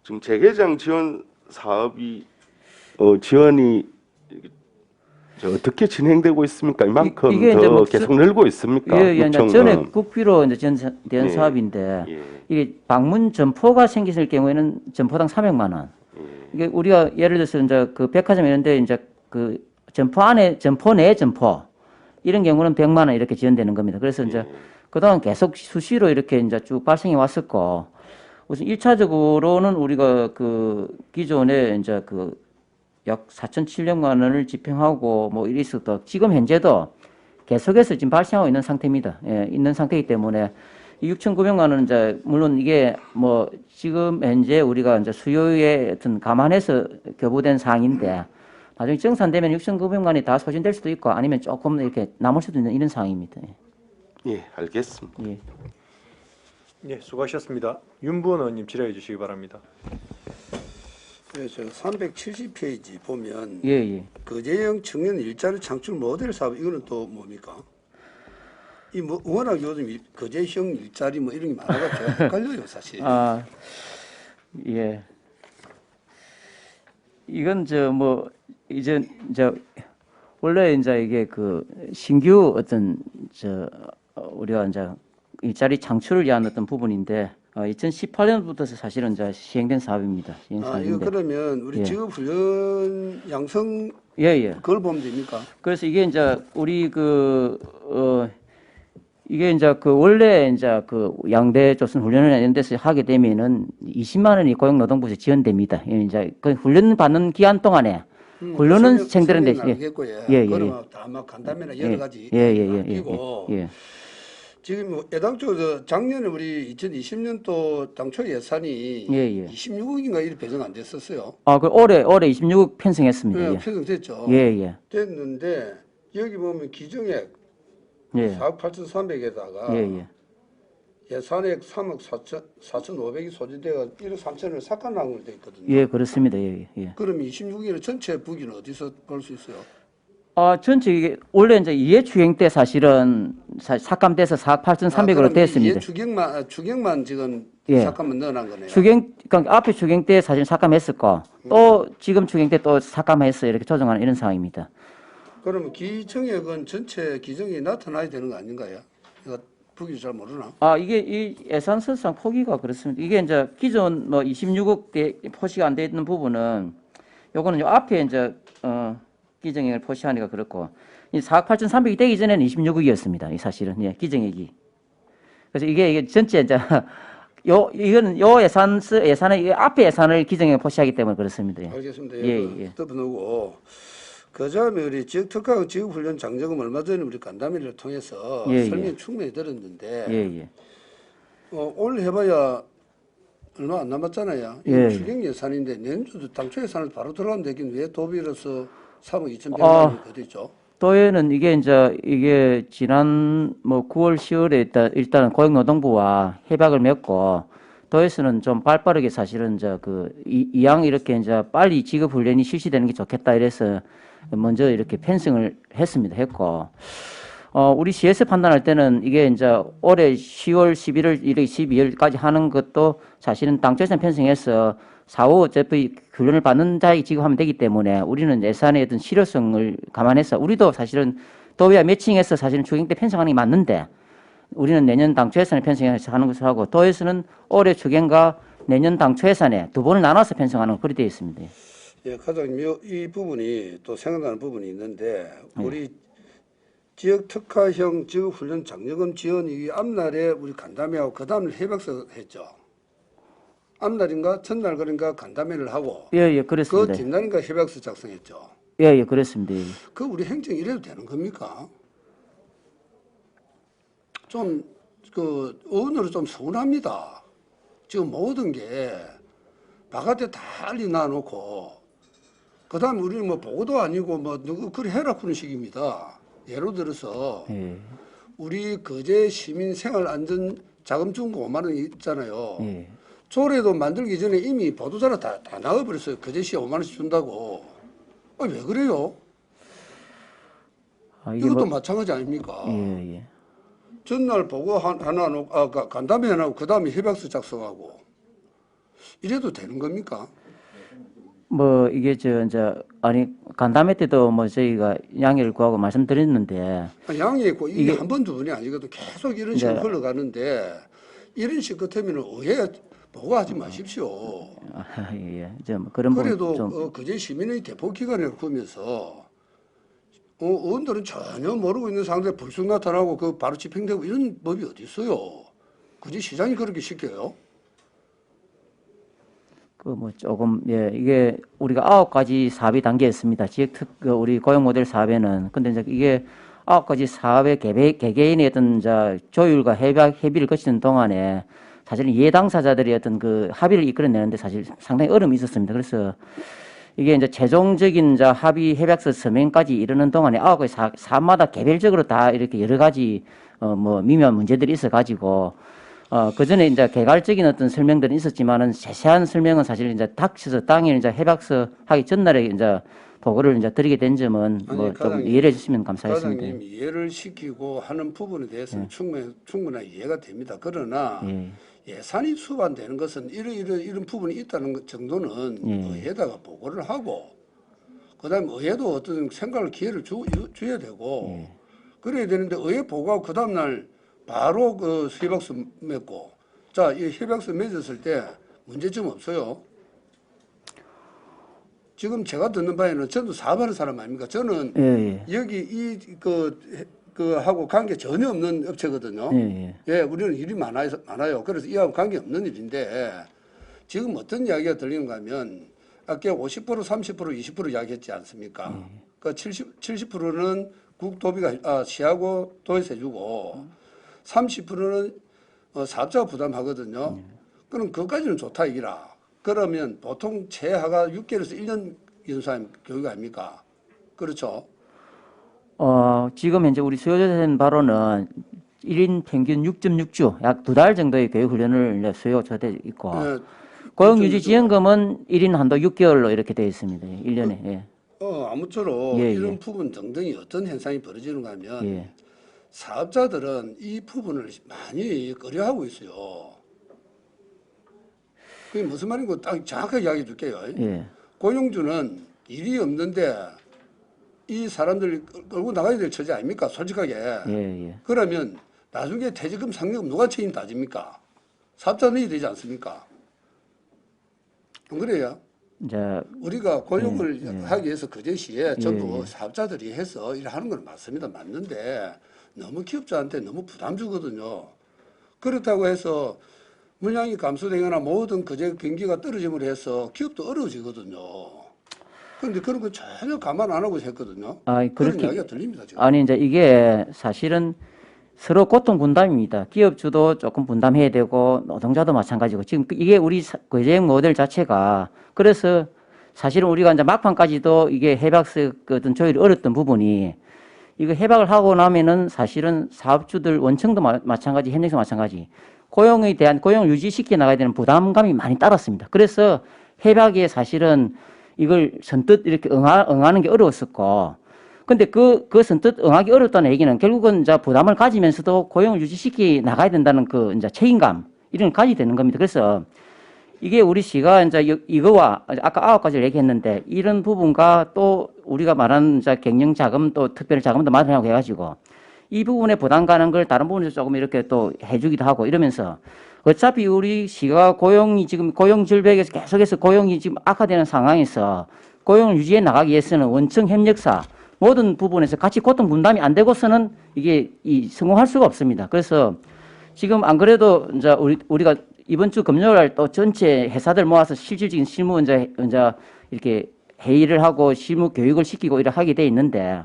Speaker 9: 지금 재개장 지원 사업이 지원이 어떻게 진행되고 있습니까? 이만큼
Speaker 8: 이게 이제
Speaker 9: 더
Speaker 8: 뭐
Speaker 9: 계속 늘고 있습니까?
Speaker 8: 예, 이제
Speaker 9: 6천
Speaker 8: 전에
Speaker 9: 원.
Speaker 8: 국비로 이제 된
Speaker 9: 예,
Speaker 8: 사업인데
Speaker 9: 예.
Speaker 8: 이게 방문 점포가 생겼을 경우에는 점포당 300만 원. 이게 우리가 예를 들어서 이제 그 백화점 이런데 이제 그 점포 안에 점포 내 점포 이런 경우는 100만 원 이렇게 지원되는 겁니다. 그래서 이제 그동안 계속 수시로 이렇게 이제 쭉 발생해 왔었고 우선 1차적으로는 우리가 그 기존에 이제 그 약 4,700만 원을 집행하고 뭐 이리 있었다. 지금 현재도 계속해서 지금 발생하고 있는 상태입니다. 예, 있는 상태이기 때문에 이 6,900만 원은 이제 물론 이게 뭐 지금 현재 우리가 이제 수요에 어떤 감안해서 교부된 사항인데 나중에 정산되면 6,900만 원이 다 소진될 수도 있고 아니면 조금 이렇게 남을 수도 있는 이런 상황입니다.
Speaker 9: 예, 알겠습니다.
Speaker 8: 예.
Speaker 1: 예, 수고하셨습니다. 윤부원 의원님 질의해 주시기 바랍니다.
Speaker 3: 네, 저 370페이지 보면
Speaker 8: 예, 예.
Speaker 3: 거제형 청년 일자리 창출 모델 사업 이거는 또 뭡니까? 이 뭐 워낙 요즘 거제형 일자리 뭐 이런 게 많아가지고 헷갈려요 사실.
Speaker 8: 예. 이건 이제 원래 이제 이게 그 신규 어떤 우리가 이제 일자리 창출을 위한 어떤 부분인데 2018년부터 사실은 이제 시행된 사업입니다. 시행
Speaker 3: 이거
Speaker 8: 사업인데.
Speaker 3: 그러면 우리
Speaker 8: 예.
Speaker 3: 직업훈련 양성
Speaker 8: 예, 예.
Speaker 3: 그걸 보면 됩니까?
Speaker 8: 그래서 이게 이제 우리 이게 이제 원래 이제 양대 조선 훈련을 이런 데서 하게 되면은 20만 원이 고용노동부에서 지원됩니다. 예, 이제 그 훈련 받는 기간 동안에 훈련은 생들은데
Speaker 3: 알겠고, 예.
Speaker 8: 예, 예,
Speaker 3: 그러면 다막 간담회나 여러 가지
Speaker 8: 예, 예, 예, 예,
Speaker 3: 바뀌고
Speaker 8: 예.
Speaker 3: 지금 뭐 애당초 작년에 우리 2020년도 당초 예산이
Speaker 8: 예, 예.
Speaker 3: 26억인가 이렇게 배정 안 됐었어요.
Speaker 8: 아, 올해 26억 편성했습니다.
Speaker 3: 네,
Speaker 8: 예.
Speaker 3: 편성됐죠.
Speaker 8: 예, 예.
Speaker 3: 됐는데 여기 보면 기정액
Speaker 8: 예.
Speaker 3: 4억 8,300에다가
Speaker 8: 예, 예.
Speaker 3: 예산액 3억 4,500이 소진돼가 1억 3천을 삭감한 걸로 돼 있거든요.
Speaker 8: 예, 그렇습니다. 예, 예.
Speaker 3: 그럼 26억이는 전체 부기는 어디서 볼 수 있어요?
Speaker 8: 전체 이게 원래 이제 이해추경 때 사실은 삭감돼서 4억 8,300으로 됐습니다.
Speaker 3: 추경만 지금
Speaker 8: 예.
Speaker 3: 삭감만 넣어놓은 거네요.
Speaker 8: 그러니까 앞에 추경 때 사실 삭감했었고 또 지금 추경 때 또 삭감했어 이렇게 조정하는 이런 상황입니다.
Speaker 3: 그러면 기정액은 전체 기정이 나타나야 되는 거 아닌가요? 이거 부기를 잘 모르나?
Speaker 8: 이게 이 예산서상 포기가 그렇습니다. 이게 이제 기존 뭐 26억 대 표시가 안 돼 있는 부분은 요거는 요 앞에 이제 기정액을 표시하니까 그렇고 이 4억 8,300이 되기 전에는 26억이었습니다. 이 사실은 예산이 그래서 이게 전체 이제 이거는 요 예산의 이 앞에 예산을 기정액에 표시하기 때문에 그렇습니다. 예.
Speaker 3: 알겠습니다.
Speaker 8: 예.
Speaker 3: 덮어놓고 그다음에 우리 지역 특화 지역 훈련 장려금 얼마 전에 우리 간담회를 통해서
Speaker 8: 예, 예.
Speaker 3: 설명 충분히 들었는데
Speaker 8: 예.
Speaker 3: 올 해봐야 얼마 안 남았잖아요.
Speaker 8: 예.
Speaker 3: 이거 추경 예산인데 내년도도 당초 예산을 바로 들어가면 되긴 왜 도비로서 3억 2,100만 원이 어디죠?
Speaker 8: 도에는 이게 지난 뭐 9월 10월에 일단은 고용노동부와 협약을 맺고 도에서는 좀 빠르게 사실은 이제 이왕 이렇게 이제 빨리 지급 훈련이 실시되는 게 좋겠다 이래서 먼저 이렇게 편성을 했고 우리 시에서 판단할 때는 이게 이제 올해 10월, 11월, 1월, 12월까지 하는 것도 사실은 당초에서 편성해서 4호 어차피 훈련을 받는 자에게 지급하면 되기 때문에 우리는 예산의 어떤 실효성을 감안해서 우리도 사실은 도의와 매칭해서 사실은 추경 때 편성하는 게 맞는데 우리는 내년 당초 예산에 편성해서 하는 것을 하고 도에서는 올해 추경과 내년 당초 예산에 두 번을 나눠서 편성하는 거 그렇게 되어 있습니다.
Speaker 3: 예, 과장님 이 부분이 또 생각나는 부분이 있는데 우리 지역 특화형 지역 훈련 장려금 지원이 앞날에 우리 간담회하고 그 다음날 협약서 했죠. 앞날인가 전날 그런가 간담회를 하고
Speaker 8: 예, 그렇습니다.
Speaker 3: 그 뒷날인가 협약서 작성했죠.
Speaker 8: 예, 그렇습니다. 예.
Speaker 3: 그 우리 행정 이래도 되는 겁니까? 좀 의원으로 좀 서운합니다. 지금 모든 게 바깥에 다 알려놔놓고 그다음에 우리는 뭐 보고도 아니고 뭐 누구 그리 해라 그런 식입니다. 예를 들어서
Speaker 8: 예.
Speaker 3: 우리 거제 시민 생활 안전 자금 준 거 5만 원 있잖아요.
Speaker 8: 예.
Speaker 3: 조례도 만들기 전에 이미 보도자료 다 나와버렸어요. 거제시에 5만 원씩 준다고. 왜 그래요?
Speaker 8: 이게
Speaker 3: 이것도 마찬가지 아닙니까?
Speaker 8: 예.
Speaker 3: 전날 보고 하나 놓고 간담회 하나 하고 그 다음에 협약서 작성하고 이래도 되는 겁니까?
Speaker 8: 뭐 이게 이제 간담회 때도 뭐 저희가 양해를 구하고 말씀드렸는데
Speaker 3: 양이 있고 이게
Speaker 8: 이게
Speaker 3: 한 번 두 번이 아니거든. 계속 이런 식으로
Speaker 8: 네.
Speaker 3: 흘러가는데 이런 식 같으면 의회 보고하지 마십시오.
Speaker 8: 예. 좀 그런 부분
Speaker 3: 그래도
Speaker 8: 좀
Speaker 3: 그제 시민의 대표 기관을 보면서 의원들은 전혀 모르고 있는 상태에 불쑥 나타나고 그 바로 집행되고 이런 법이 어디 있어요? 굳이 시장이 그렇게 시켜요?
Speaker 8: 뭐 조금 이게 우리가 9가지 사업이 담겨있습니다. 우리 고용 모델 사업에는 근데 이제 이게 9가지 사업의 개개인의 어떤 조율과 협의를 거치는 동안에 사실은 이해 당사자들이 어떤 합의를 이끌어내는데 사실 상당히 어려움이 있었습니다. 그래서 이게 이제 최종적인 합의 협약서 서명까지 이르는 동안에 9가지 사업마다 개별적으로 다 이렇게 여러 가지 뭐 미묘한 문제들이 있어가지고 그 전에 이제 개괄적인 어떤 설명들은 있었지만은 세세한 설명은 사실 이제 닥쳐서 당일 이제 협약서 하기 전날에 이제 보고를 이제 드리게 된 점은 뭐 좀 이해를 해주시면 감사하겠습니다.
Speaker 3: 과장님 이해를 시키고 하는 부분에 대해서는 충분히 이해가 됩니다. 그러나 예산이 수반되는 것은 이런 부분이 있다는 것 정도는 의회에다가 보고를 하고 그다음에 의회도 어떤 생각을 기회를 줘야 되고 그래야 되는데 의회 보고하고 그 다음날 바로 협약서 맺고 이 협약서 맺었을 때 문제점 없어요? 지금 제가 듣는 바에는 저도 사업하는 사람 아닙니까? 저는
Speaker 8: 예, 예.
Speaker 3: 여기 그 하고 관계 전혀 없는 업체거든요.
Speaker 8: 예,
Speaker 3: 예, 우리는 일이 많아요. 그래서 이하고 관계 없는 일인데 지금 어떤 이야기가 들리는가 하면 아까 50%, 30%, 20% 이야기했지 않습니까? 그 70%는 국도비가 시하고 도에서 해주고 30%는 사업자가 부담하거든요. 그럼 그것까지는 좋다 이기라. 그러면 보통 최하가 6개월에서 1년 연수한 교육 아닙니까? 그렇죠?
Speaker 8: 지금 현재 우리 수요자된 바로는 1인 평균 6.6주, 약 2달 정도의 교육 훈련을 이제 수요 조대 있고,
Speaker 3: 예,
Speaker 8: 고용유지지원금은 1인 한도 6개월로 이렇게 되어 있습니다. 1년에. 예.
Speaker 3: 아무쪼록
Speaker 8: 예,
Speaker 3: 이런
Speaker 8: 예.
Speaker 3: 부분 등등이 어떤 현상이 벌어지는가 하면
Speaker 8: 예.
Speaker 3: 사업자들은 이 부분을 많이 꺼려하고 있어요. 그게 무슨 말인고 딱 정확하게 이야기해 줄게요.
Speaker 8: 예.
Speaker 3: 고용주는 일이 없는데 이 사람들 끌고 나가야 될 처지 아닙니까? 솔직하게.
Speaker 8: 예, 예.
Speaker 3: 그러면 나중에 퇴직금 상여금 누가 책임 따집니까? 사업자 내야 되지 않습니까? 안 그래요?
Speaker 8: 이제
Speaker 3: 우리가 고용을 하기 위해서 그제 시에 전부
Speaker 8: 예.
Speaker 3: 사업자들이 해서 일을 하는 건 맞습니다. 맞는데 너무 기업자한테 너무 부담 주거든요. 그렇다고 해서 물량이 감소되거나 모든 그제 경기가 떨어짐으로 해서 기업도 어려워지거든요. 그런데 그런 거 전혀 감안 안 하고 했거든요. 그런
Speaker 8: 그렇게
Speaker 3: 이야기가 들립니다. 지금.
Speaker 8: 아니 이제 이게 사실은 서로 고통 분담입니다. 기업주도 조금 분담해야 되고 노동자도 마찬가지고 지금 이게 우리 거제형 모델 자체가 그래서 사실은 우리가 이제 막판까지도 이게 해박스 어떤 조율이 어렵던 부분이 이거 해박을 하고 나면은 사실은 사업주들 원청도 마찬가지 현역도 마찬가지 고용에 대한 고용을 유지시켜 나가야 되는 부담감이 많이 따랐습니다. 그래서 해박에 사실은 이걸 선뜻 이렇게 응하는 게 어려웠었고 근데 그 선뜻 응하기 어렵다는 얘기는 결국은 이제 부담을 가지면서도 고용을 유지시키 나가야 된다는 그 이제 책임감 이런 걸 가지게 되는 겁니다. 그래서 이게 우리 시가 이제 이거와 아까 9가지를 얘기했는데 이런 부분과 또 우리가 말하는 이제 경영 자금 또 특별 자금도 마련하고 해가지고 이 부분에 부담 가는 걸 다른 부분에서 조금 이렇게 또 해주기도 하고 이러면서 어차피 우리 시가 고용이 지금 고용 절벽에서 계속해서 고용이 지금 악화되는 상황에서 고용을 유지해 나가기 위해서는 원청 협력사 모든 부분에서 같이 고통 분담이 안 되고서는 이게 성공할 수가 없습니다. 그래서 지금 안 그래도 이제 우리가 이번 주 금요일 날 또 전체 회사들 모아서 실질적인 실무 이제 이렇게 회의를 하고 실무 교육을 시키고 이렇게 하게 돼 있는데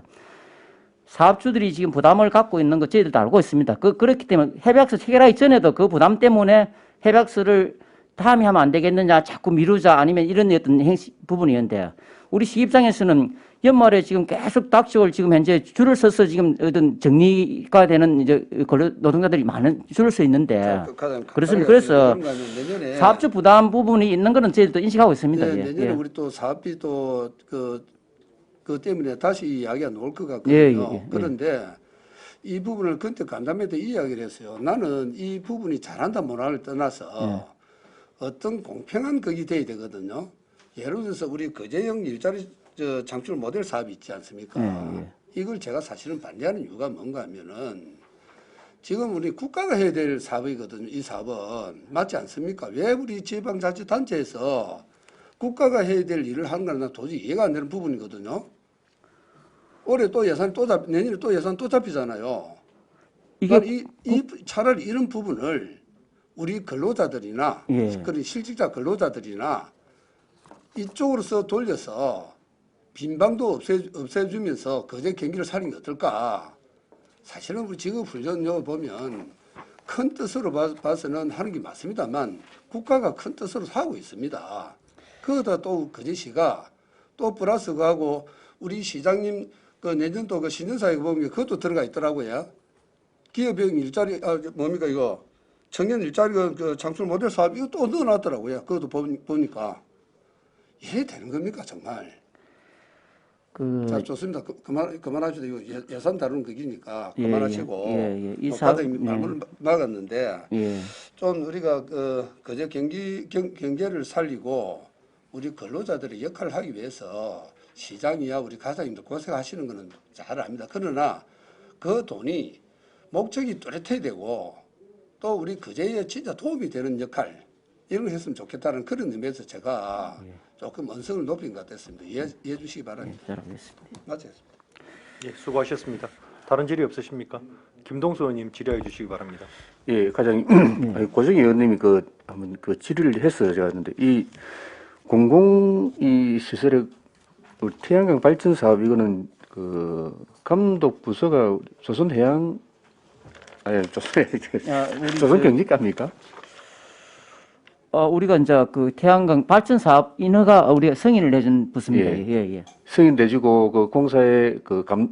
Speaker 8: 사업주들이 지금 부담을 갖고 있는 거 저희들도 알고 있습니다. 그렇기 때문에 협약서 체결하기 전에도 그 부담 때문에 협약서를 다음에 하면 안 되겠느냐, 자꾸 미루자 아니면 이런 어떤 부분이었는데 우리 시 입장에서는 연말에 지금 계속 닥치올 지금 현재 줄을 서서 지금 어떤 정리가 되는 이제 노동자들이 많은 줄을 서 있는데 그렇습니다. 그래서
Speaker 3: 내년에
Speaker 8: 사업주 부담 부분이 있는 거는 저희도 인식하고 있습니다.
Speaker 3: 네,
Speaker 8: 예,
Speaker 3: 내년에
Speaker 8: 예.
Speaker 3: 우리 또 사업비 또 그 때문에 다시 이야기가 나올 것 같거든요.
Speaker 8: 예, 예, 예.
Speaker 3: 그런데 이 부분을 그때 간담회 때 이야기를 했어요. 나는 이 부분이 잘한다 못한다를 떠나서 어떤 공평한 것이 돼야 되거든요. 예를 들어서 우리 거제형 일자리 창출 모델 사업이 있지 않습니까? 이걸 제가 사실은 반대하는 이유가 뭔가 하면은 지금 우리 국가가 해야 될 사업이거든요. 이 사업은 맞지 않습니까? 왜 우리 지방자치단체에서 국가가 해야 될 일을 하는 거는 난 도저히 이해가 안 되는 부분이거든요. 올해 또 예산 내년에 또 예산 또 잡히잖아요. 이게 차라리 이런 부분을 우리 근로자들이나 그런 실직자 근로자들이나 이쪽으로서 돌려서 빈방도 없애주면서 거제 경기를 살리는 게 어떨까? 사실은 우리 직업훈련요 보면 큰 뜻으로 봐서는 하는 게 맞습니다만 국가가 큰 뜻으로 하고 있습니다. 그거다 또 거제시가 또 플러스 그하고 우리 시장님 그 내년도 그 신년사에 보면 그것도 들어가 있더라고요. 기업형 일자리 뭡니까 이거 청년 일자리 그 창출 모델 사업 이거 또 넣어놨더라고요. 그것도 보니까 이해되는 겁니까 정말? 자 좋습니다. 그만하시죠. 이거 예산 다루는 거기니까 그만하시고
Speaker 8: 이 사업
Speaker 3: 과장님이 말문을 막았는데 좀 우리가 그제 경제를 살리고 우리 근로자들의 역할을 하기 위해서 시장이야 우리 과장님들 고생하시는 거는 잘 압니다. 그러나 그 돈이 목적이 뚜렷해야 되고 또 우리 거제에 진짜 도움이 되는 역할 이런 거 했으면 좋겠다는 그런 의미에서 제가 조금 언성을 높인 것 같았습니다. 이해해 주시기 바랍니다.
Speaker 8: 잘 알겠습니다.
Speaker 3: 맞습니다.
Speaker 1: 예, 수고하셨습니다. 다른 질의 없으십니까? 김동수 의원님 질의해 주시기 바랍니다.
Speaker 6: 예, 과장님, 아니, 고정희 의원님이 한번 질의를 했어요. 제가 했는데 이 공공 이 시설의 우리 태양광 발전 사업 이거는 감독 부서가 조선해양 조선경제과입니까?
Speaker 8: 우리가 이제 그 태양광 발전 사업 인허가 우리가 승인을 내준 부서입니다.
Speaker 6: 예.
Speaker 8: 예.
Speaker 6: 승인 내주고 그 공사의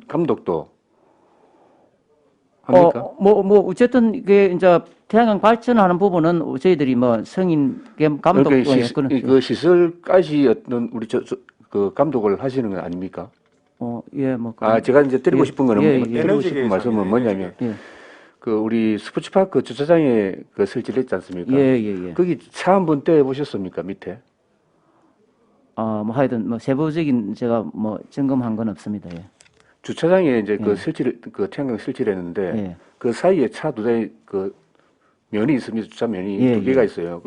Speaker 6: 감독도 합니까?
Speaker 8: 어쨌든 이게 이제 태양광 발전하는 부분은 저희들이 뭐 승인 감독
Speaker 6: 그러니까 그 시설까지 어떤 우리 그 감독을 하시는 건 아닙니까?
Speaker 8: 예, 뭐.
Speaker 6: 제가 이제 드리고 싶은 거는 드리고 싶은
Speaker 1: 에너지
Speaker 6: 말씀은 뭐냐면 그 우리 스포츠파크 주차장에 그 설치를 했지 않습니까?
Speaker 8: 예.
Speaker 6: 거기 차 한번 떼어 보셨습니까 밑에?
Speaker 8: 뭐 하여튼 뭐 세부적인 제가 뭐 점검한 건 없습니다. 예.
Speaker 6: 주차장에 이제 그 태양광 설치를 했는데
Speaker 8: 예.
Speaker 6: 그 사이에 차 두 대의 그 면이 있습니다. 주차 면이 두 개가 있어요.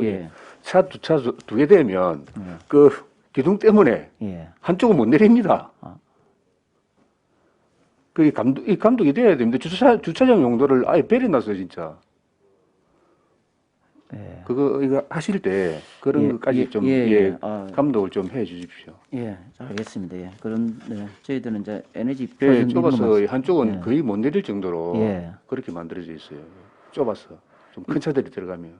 Speaker 6: 차 두 개 되면 그 기둥 때문에 한쪽은 못 내립니다. 이 감독이 돼야 됩니다. 주차장 용도를 아예 베려놨어요, 진짜. 이거 하실 때 그런 것까지 좀 감독을 좀 해 주십시오.
Speaker 8: 예, 잘 알겠습니다. 예. 그런 저희들은 이제 에너지
Speaker 6: 좁아서 한쪽은 거의 못 내릴 정도로 그렇게 만들어져 있어요. 좁아서 좀 큰 차들이 들어가면.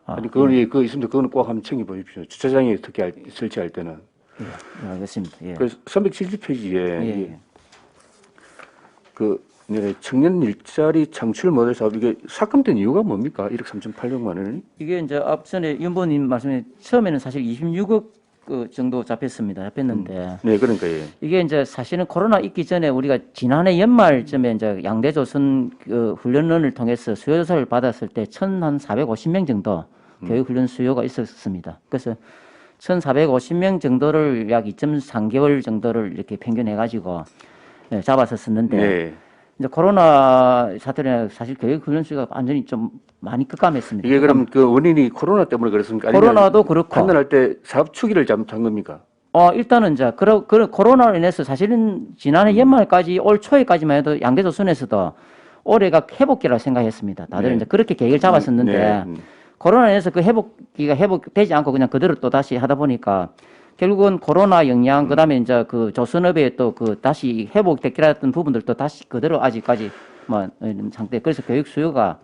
Speaker 6: 아니 그거 있습니다. 그거는 꼭 한번 챙겨 보십시오. 주차장에 특히 설치할 때는.
Speaker 8: 알겠습니다. 예.
Speaker 6: 그래서 370페이지에 청년 일자리 창출 모델 사업 이게 삭감된 이유가 뭡니까? 1억 3,800만 원이?
Speaker 8: 이게 이제 앞전에 윤보님 말씀에 처음에는 사실 26억 정도 잡혔는데
Speaker 6: 네, 그러니까
Speaker 8: 이게 이제 사실은 코로나 있기 전에 우리가 지난해 연말쯤에 이제 양대조선 훈련원을 통해서 수요 조사를 받았을 때 1,450명 정도 교육 훈련 수요가 있었습니다. 그래서 1,450명 정도를 약 2.3개월 정도를 이렇게 평균해 가지고 잡았었는데 이제 코로나 사태로 사실 교육 훈련 수요가 완전히 좀 많이 급감했습니다.
Speaker 6: 이게 그럼 그 원인이 코로나 때문에 그렇습니까?
Speaker 8: 코로나도 그렇고
Speaker 6: 판단할 때 사업 추기를 잘못한 겁니까?
Speaker 8: 일단은 이제 코로나로 인해서 사실은 지난해 연말까지 올 초에까지만 해도 양대조선에서도 올해가 회복기라 생각했습니다. 다들 이제 그렇게 계획을 잡았었는데 코로나로 인해서 그 회복기가 회복되지 않고 그냥 그대로 또 다시 하다 보니까 결국은 코로나 영향 그다음에 이제 그 조선업에 또 다시 회복됐기라 했던 부분들도 다시 그대로 아직까지 뭐 이런 상태. 그래서 교육 수요가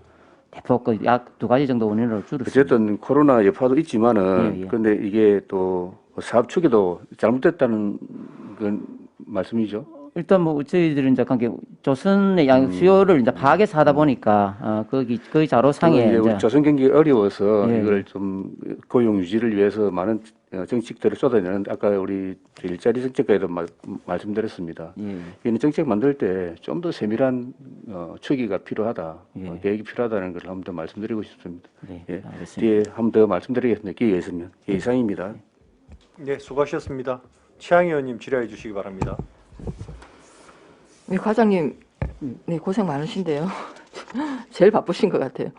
Speaker 8: 대폭 약 2가지 정도 원인으로 줄었습니다.
Speaker 6: 어쨌든 코로나 여파도 있지만은 근데 이게 또 사업 추기도 잘못됐다는 그 말씀이죠.
Speaker 8: 일단 뭐 저희들은 이제 관계 조선의 양 수요를 이제 파악해서 하다 보니까 거기 자료상에
Speaker 6: 우리 조선 경기 어려워서 이걸 좀 고용 유지를 위해서 많은 정책들을 쏟아내는 아까 우리 일자리 정책과에도 말씀드렸습니다. 이는 정책 만들 때 좀 더 세밀한 추기가 필요하다, 계획이 필요하다는 걸 한 번 더 말씀드리고 싶습니다.
Speaker 8: 알겠습니다.
Speaker 6: 뒤에 한 번 더 말씀드리겠습니다. 기회가 있으면 이상입니다.
Speaker 1: 네, 수고하셨습니다. 최양희 의원님 질의해 주시기 바랍니다.
Speaker 7: 네, 과장님, 고생 많으신데요. 제일 바쁘신 것 같아요.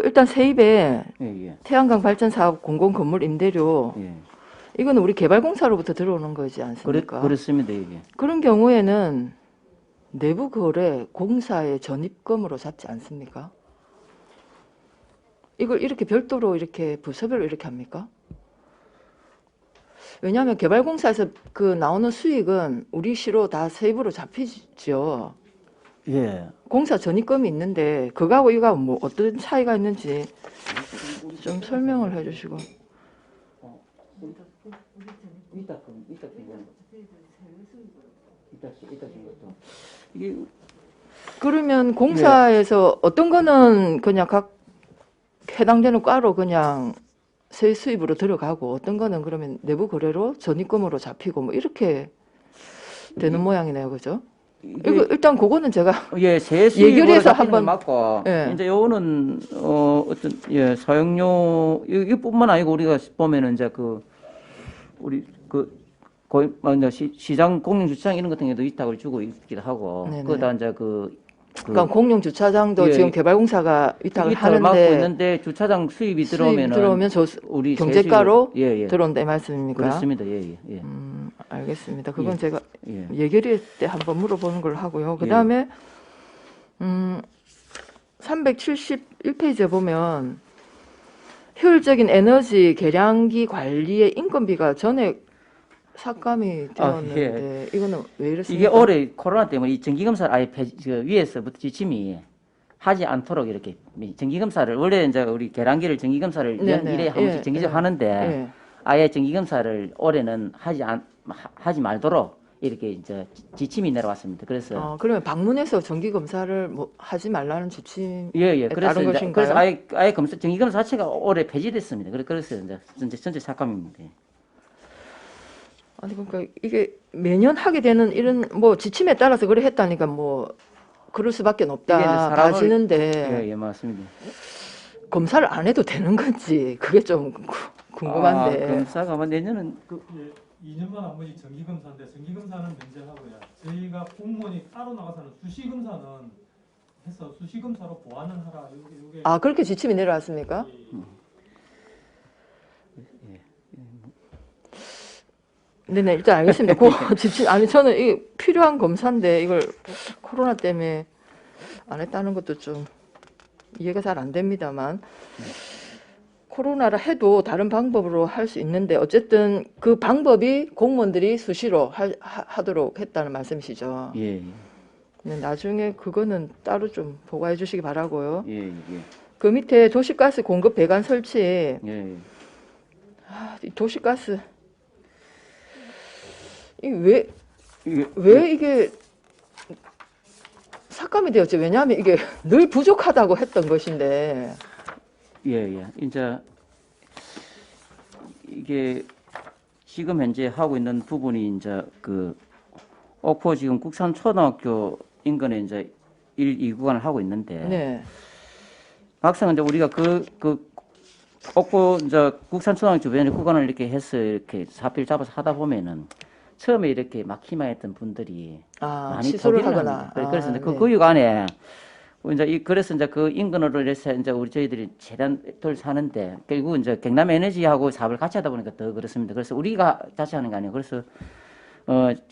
Speaker 7: 일단 세입에 태양광 발전 사업 공공 건물 임대료 이거는 우리 개발공사로부터 들어오는 거지 않습니까?
Speaker 8: 그렇습니다. 이게.
Speaker 7: 그런 경우에는 내부 거래 공사의 전입금으로 잡지 않습니까? 이걸 이렇게 별도로 이렇게 부서별로 이렇게 합니까? 왜냐하면 개발공사에서 나오는 수익은 우리 시로 다 세입으로 잡히죠. 공사 전입금이 있는데 그거하고 이거하고 뭐 어떤 차이가 있는지 좀 설명을 해주시고. 그러면 공사에서 어떤 거는 그냥 각 해당되는 과로 그냥 세 수입으로 들어가고 어떤 거는 그러면 내부 거래로 전입금으로 잡히고 뭐 이렇게 되는 모양이네요, 그죠? 이거 일단 그거는 제가
Speaker 8: 세 수입으로
Speaker 7: 예결위에서
Speaker 8: 잡히는 건
Speaker 7: 한번
Speaker 8: 맞고 이제 요거는 어떤 사용료 이뿐만 아니고 우리가 보면은 이제 우리 거의 시장 공영 주차장 이런 같은 경우도 위탁을 주고 있기도 하고 그다 이제
Speaker 7: 그러니까 공용 주차장도
Speaker 8: 예,
Speaker 7: 지금 개발공사가 위탁을
Speaker 8: 위탁을 맡고
Speaker 7: 하는데
Speaker 8: 있는데 주차장 수입이
Speaker 7: 수입
Speaker 8: 들어오면
Speaker 7: 저
Speaker 8: 우리
Speaker 7: 경제가로
Speaker 8: 세수로- 예,
Speaker 7: 들어온다 이 말씀입니까?
Speaker 8: 그렇습니다. 예, 예, 예.
Speaker 7: 알겠습니다. 그건
Speaker 8: 예.
Speaker 7: 제가
Speaker 8: 예.
Speaker 7: 예결위 때 한번 물어보는 걸 하고요. 그 다음에 371페이지에 보면 효율적인 에너지 계량기 관리의 인건비가 전액 삭감이 되었는데 이거는 왜 이렇습니까?
Speaker 8: 이게 올해 코로나 때문에 이 정기검사를 아예 위에서부터 지침이 하지 않도록 이렇게 정기검사를 원래 이제 우리 계량기를 정기검사를
Speaker 7: 네네.
Speaker 8: 1에 한 번씩
Speaker 7: 예,
Speaker 8: 정기적으로
Speaker 7: 예.
Speaker 8: 하는데
Speaker 7: 예.
Speaker 8: 아예 정기검사를 올해는 하지 말도록 이렇게 이제 지침이 내려왔습니다. 그래서
Speaker 7: 그러면 방문해서 정기 검사를 뭐 하지 말라는 지침
Speaker 8: 예. 그래서
Speaker 7: 다른
Speaker 8: 이제
Speaker 7: 것인가요?
Speaker 8: 그래서 아예 정기검사 자체가 올해 폐지됐습니다. 그래서 이제 전체 삭감입니다.
Speaker 7: 아니 그러니까 이게 매년 하게 되는 이런 뭐 지침에 따라서 그래 했다니까 뭐 그럴 수밖에
Speaker 8: 이게 이제
Speaker 7: 없다
Speaker 8: 사람을-
Speaker 7: 봐지는데
Speaker 8: 예, 맞습니다.
Speaker 7: 검사를 안 해도 되는 건지 그게 좀 궁금한데.
Speaker 8: 검사가 아마 내년은
Speaker 10: 2년만 한 번씩 정기검사인데 정기검사는 면제하고요. 저희가 공무원이 따로 나가서는 수시검사는 해서 수시검사로 보완을 하라. 요게
Speaker 7: 그렇게 지침이 내려왔습니까? 네네 일단 알겠습니다. 그 지침 아니 저는 이 필요한 검사인데 이걸 코로나 때문에 안 했다는 것도 좀 이해가 잘 안 됩니다만 코로나라 해도 다른 방법으로 할 수 있는데 어쨌든 그 방법이 공무원들이 수시로 하도록 했다는 말씀이시죠.
Speaker 8: 예.
Speaker 7: 네, 나중에 그거는 따로 좀 보고해 주시기 바라고요.
Speaker 8: 예.
Speaker 7: 그 밑에 도시가스 공급 배관 설치
Speaker 8: 예.
Speaker 7: 이 도시가스 왜 이게 삭감이 되었지? 왜냐하면 이게 늘 부족하다고 했던 것인데.
Speaker 8: 예. 이제 이게 지금 현재 하고 있는 부분이 이제 그 옥포 지금 국산초등학교 인근에 이제 1, 2구간을 하고 있는데
Speaker 7: 네.
Speaker 8: 막상 이제 우리가 그 옥포 이제 국산초등학교 주변에 구간을 이렇게 해서 이렇게 사업비를 잡아서 하다 보면은 처음에 이렇게 막히만 했던 분들이 많이
Speaker 7: 시소를
Speaker 8: 포기를
Speaker 7: 하거나.
Speaker 8: 합니다. 그래서 이제 그
Speaker 7: 네.
Speaker 8: 구역 안에 그래서 이제 그 인근으로 해서 이제 저희들이 최대한 덜 사는데 결국 이제 경남 에너지하고 사업을 같이 하다 보니까 더 그렇습니다. 그래서 우리가 자체하는 게 아니에요. 그래서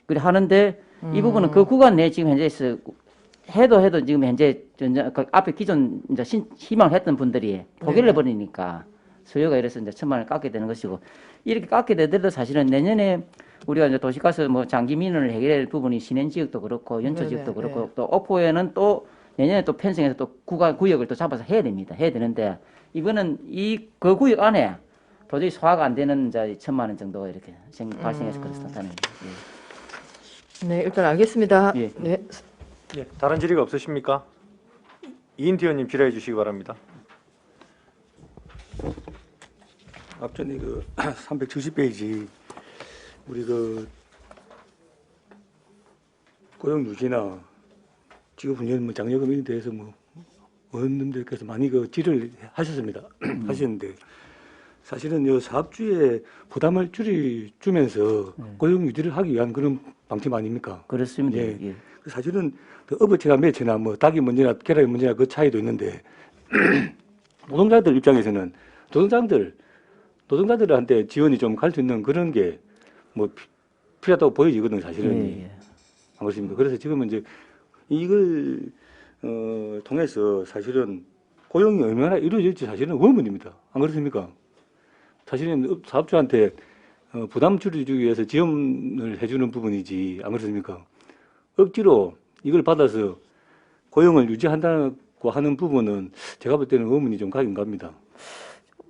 Speaker 8: 그래 하는데 이 부분은 그 구간 내에 지금 현재에서 해도 지금 현재 그 앞에 기존 이제 희망을 했던 분들이 포기를 해버리니까 수요가 이래서 이제 1,000만 원을 깎게 되는 것이고 이렇게 깎게 되더라도 사실은 내년에 우리가 이제 도시가스 뭐 장기 민원을 해결할 부분이 신현 지역도 그렇고 연초 지역도
Speaker 7: 네네,
Speaker 8: 그렇고 또 옥포에는 또 내년에 또 편성해서 또 구역을 또 잡아서 해야 됩니다. 해야 되는데 이거는 그 구역 안에 도저히 소화가 안 되는 이제 1,000만 원 정도가 이렇게 발생해서 그렇다는 예.
Speaker 7: 네, 일단 알겠습니다.
Speaker 8: 예.
Speaker 7: 네.
Speaker 1: 예, 다른 질의가 없으십니까? 이인태 의원님 질의해 주시기 바랍니다.
Speaker 5: 앞전에 그 370페이지 우리 그 고용 유지나 직업 훈련 뭐 장려금에 대해서 뭐 의원님들께서 많이 그 질의를 하셨습니다. 하셨는데 사실은 이 사업주의 부담을 주면서 고용 유지를 하기 위한 그런 방침 아닙니까?
Speaker 8: 그렇습니다.
Speaker 5: 예.
Speaker 8: 예.
Speaker 5: 사실은 그 업체나 매체나 뭐 닭이 문제나 계란이 문제나 그 차이도 있는데 노동자들 입장에서는 노동자들한테 지원이 좀 갈 수 있는 그런 게 뭐 필요하다고 보여지거든요, 사실은.
Speaker 8: 예.
Speaker 5: 안 그렇습니까? 그래서 지금은 이제 이걸 통해서 사실은 고용이 얼마나 이루어질지 사실은 의문입니다. 안 그렇습니까? 사실은 사업주한테 부담 줄여주기 위해서 지원을 해주는 부분이지, 안 그렇습니까? 억지로 이걸 받아서 고용을 유지한다고 하는 부분은 제가 볼 때는 의문이 좀 가긴 갑니다.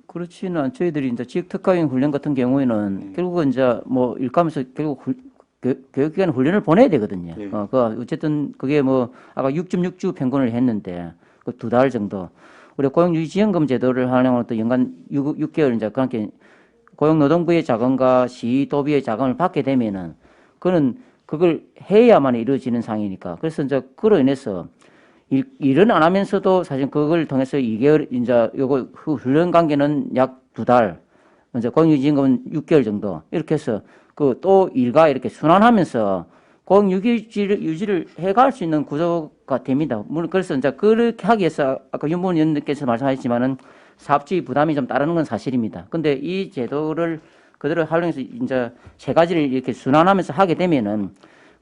Speaker 8: 그렇지는 저희들이 이제 지역 특화인 훈련 같은 경우에는 결국은 이제 뭐 일감에서 결국 교육기관 훈련을 보내야 되거든요.
Speaker 5: 네.
Speaker 8: 그 어쨌든 그게 뭐 아까 6.6주 평균을 했는데 그 2달 정도. 우리 고용유지지원금 제도를 활용으로 또 연간 6개월 이제 그렇게 고용노동부의 자금과 시도비의 자금을 받게 되면은 그는 그걸 해야만 이루어지는 상황이니까. 그래서 이제 그로 인해서 일은 안 하면서도 사실 그걸 통해서 2개월 이제 요거 훈련 관계는 약 2달, 이제 고용유지임금은 6개월 정도 이렇게 해서 그 또 일과 이렇게 순환하면서 고용 유지를 해갈 수 있는 구조가 됩니다. 물론 그래서 이제 그렇게 하기 위해서 아까 윤보은 의원님께서 말씀하셨지만은 사업주의 부담이 좀 따르는 건 사실입니다. 근데 이 제도를 그대로 활용해서 이제 세 가지를 이렇게 순환하면서 하게 되면은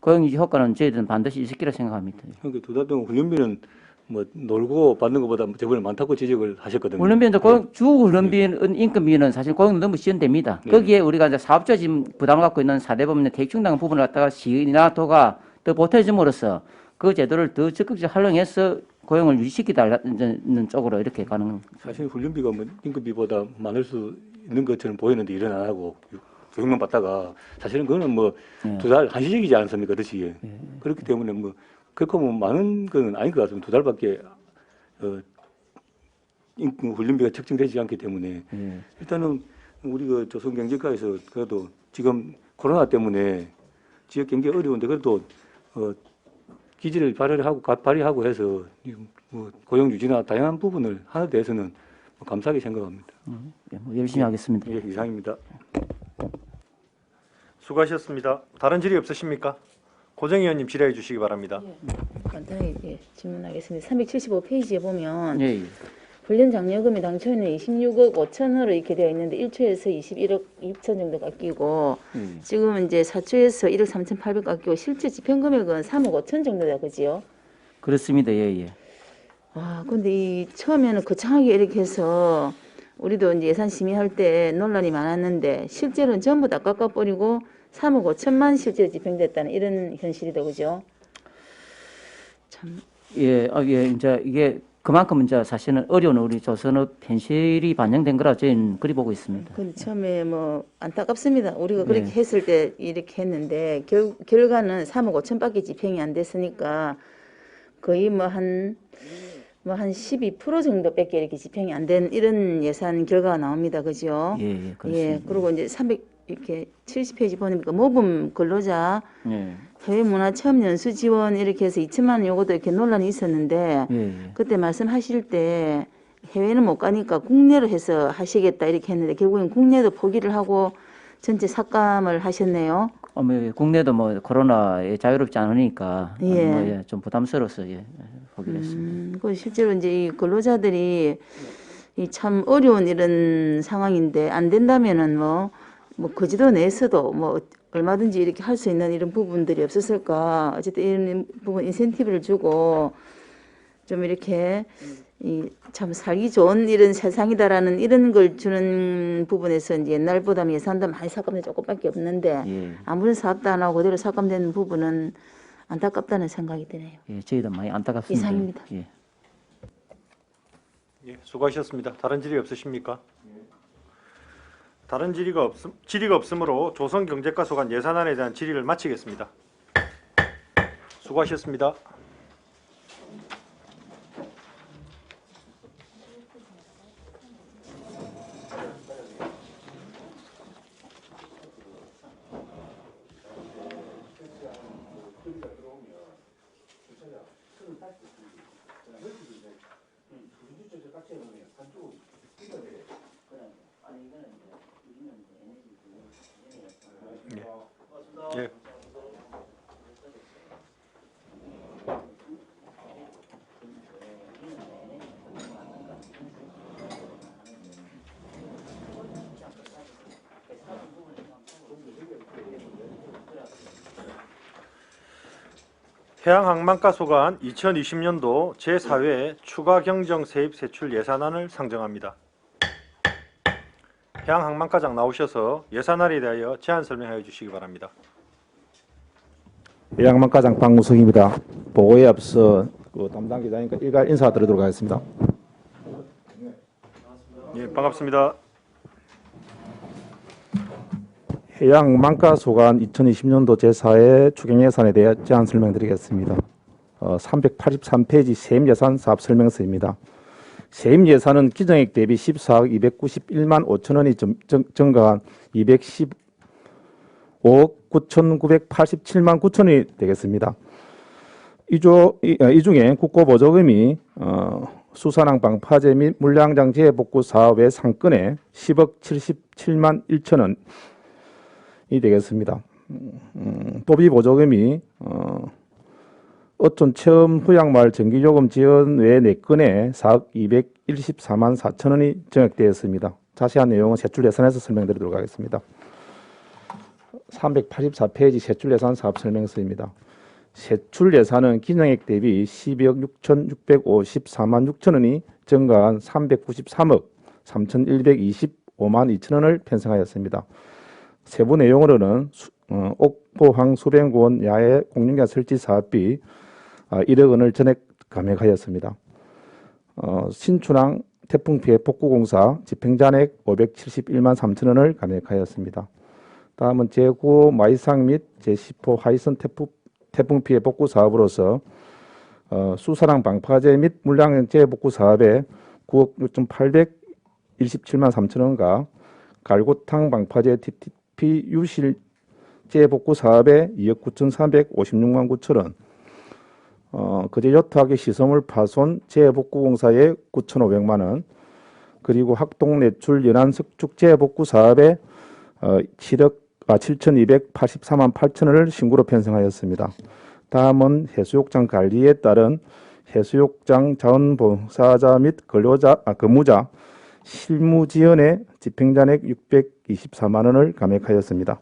Speaker 8: 고용 유지 효과는 저희들은 반드시 있을 거라 생각합니다.
Speaker 5: 그러니까 2달 동안 훈련비는 뭐 놀고 받는 것보다 저번에 많다고 지적을 하셨거든요.
Speaker 8: 훈련비 이제 주 훈련비는 인건비는 사실 고용 너무 지연됩니다.
Speaker 5: 네.
Speaker 8: 거기에 우리가 이제 사업자 지금 부담을 갖고 있는 사대법인의 대충당 부분을 갖다가 시나 도가 더 보태줌으로써 그 제도를 더 적극적으로 활용해서 고용을 유지시키다는 쪽으로 이렇게 가는.
Speaker 5: 사실 훈련비가 뭐 임금비보다 많을 수 있는 것처럼 보이는데 일은 안 하고 교육만 받다가 사실은 그거는 뭐
Speaker 8: 예.
Speaker 5: 2달 한시적이지 않습니까, 그렇지? 그렇기 때문에 뭐 그렇고 뭐 많은 건 아닌 것 같습니다. 2달밖에 훈련비가 책정되지 않기 때문에 일단은 우리 그 조선경제과에서 그래도 지금 코로나 때문에 지역 경기 어려운데 그래도 기지를 발휘하고 해서 뭐 고용 유지나 다양한 부분을 하는 데에서는 뭐 감사하게 생각합니다.
Speaker 8: 뭐 열심히 하겠습니다.
Speaker 5: 예, 이상입니다.
Speaker 1: 수고하셨습니다. 다른 질의 없으십니까? 고정 의원님 질의해 주시기 바랍니다.
Speaker 4: 간단하게 질문하겠습니다. 375페이지에 보면
Speaker 8: 예, 예.
Speaker 4: 훈련 장려금이 당초에는 26억 5천으로 이렇게 되어 있는데 1초에서 21억 6천 정도 깎이고 지금은 이제 4초에서 1억 3,800 깎이고 실제 집행 금액은 3억 5천 정도다 그지요?
Speaker 8: 그렇습니다. 예, 예.
Speaker 4: 아, 근데 이 처음에는 거창하게 이렇게 해서 우리도 이제 예산 심의할 때 논란이 많았는데 실제로는 전부 다 깎아버리고 3억 5천만 실제로 집행됐다는 이런 현실이다 그죠? 참.
Speaker 8: 예, 예, 이제 이게 그만큼 이제 사실은 어려운 우리 조선업 현실이 반영된 거라 저희는 그리 보고 있습니다.
Speaker 4: 근데 처음에 뭐 안타깝습니다. 우리가
Speaker 8: 네.
Speaker 4: 그렇게 했을 때 이렇게 했는데 결과는 3억 5천밖에 집행이 안 됐으니까 거의 뭐 한 12% 정도밖에 이렇게 집행이 안 된 이런 예산 결과가 나옵니다. 그죠?
Speaker 8: 예, 예, 그렇습니다.
Speaker 4: 예, 그리고 이제 370페이지 보니까 모범 근로자
Speaker 8: 예,
Speaker 4: 해외 문화 체험 연수 지원 이렇게 해서 2천만 원 요것도 이렇게 논란이 있었는데
Speaker 8: 예, 예.
Speaker 4: 그때 말씀하실 때 해외는 못 가니까 국내로 해서 하시겠다 이렇게 했는데 결국엔 국내도 포기를 하고 전체 삭감을 하셨네요.
Speaker 8: 뭐 국내도 뭐 코로나에 자유롭지 않으니까
Speaker 4: 예.
Speaker 8: 뭐 예, 좀 부담스러워서 예, 포기를 했습니다.
Speaker 4: 그 실제로 이제 이 근로자들이 이 참 어려운 이런 상황인데 안 된다면은 뭐 거지도 내에서도 뭐 얼마든지 이렇게 할 수 있는 이런 부분들이 없었을까. 어쨌든 이런 부분 인센티브를 주고 좀 이렇게 이 참 살기 좋은 이런 세상이다라는 이런 걸 주는 부분에서 이제 옛날보다 예산도 많이 삭감된 조금밖에 없는데
Speaker 8: 예,
Speaker 4: 아무런 사업도 안 하고 그대로 삭감되는 부분은 안타깝다는 생각이 드네요.
Speaker 8: 예, 저희도 많이 안타깝습니다.
Speaker 4: 이상입니다.
Speaker 8: 예.
Speaker 1: 예, 수고하셨습니다. 다른 질의 없으십니까? 다른 질의가 없으므로 조선경제과 소관 예산안에 대한 질의를 마치겠습니다. 수고하셨습니다. 예. 해양항만과 소관 2020년도 제4회 추가경정 세입세출 예산안을 상정합니다. 해양항만과장 나오셔서 예산안에 대하여 제안 설명해 주시기 바랍니다.
Speaker 2: 해양망과장 박무석입니다. 보고에 앞서 담당 기자님과 일괄 인사드리도록 하겠습니다.
Speaker 1: 예, 반갑습니다.
Speaker 2: 해양망과 소관 2020년도 제4회 추경예산에 대해 제안 설명드리겠습니다. 383페이지 세임예산 사업설명서입니다. 세임예산은 기정액 대비 14억 291만 5천 원이 증가한 215억 9,987만 9천원이 되겠습니다. 이 중에 국고보조금이 수산항 방파제 및 물량장 재복구 사업의 상권에 10억 77만 1천 원이 되겠습니다. 도비 보조금이 어촌 체험 후약마을 정기요금 지원 외 4건에 4억 214만 4천 원이 증액되었습니다. 자세한 내용은 세출예산에서 설명드리도록 하겠습니다. 384페이지 세출예산 사업설명서입니다. 세출예산은 기정액 대비 12억 6,654만 6천 원이 증가한 393억 3,125만 2천 원을 편성하였습니다. 세부 내용으로는 옥포항 수변공원 야외 공중전 설치 사업비 1억 원을 전액 감액하였습니다. 신춘항 태풍 피해 복구공사 집행잔액 571만 3천 원을 감액하였습니다. 다음은 제9호 마이상 및 제10호 하이선 태풍 피해 복구 사업으로서 수사랑 방파제 및 물량 재복구 사업에 9억 6,827만 3천 원과 갈고탕 방파제 TTP 유실 재복구 사업에 2억 9,356만 9천 원, 거제 요트하게 시설물 파손 재복구 공사에 9,500만 원, 그리고 학동 내출 연안 석축 재복구 사업에 7,284만 8천 원을 신고로 편성하였습니다. 다음은 해수욕장 관리에 따른 해수욕장 자원봉사자 및 근무자 실무 지원에 집행잔액 624만 원을 감액하였습니다.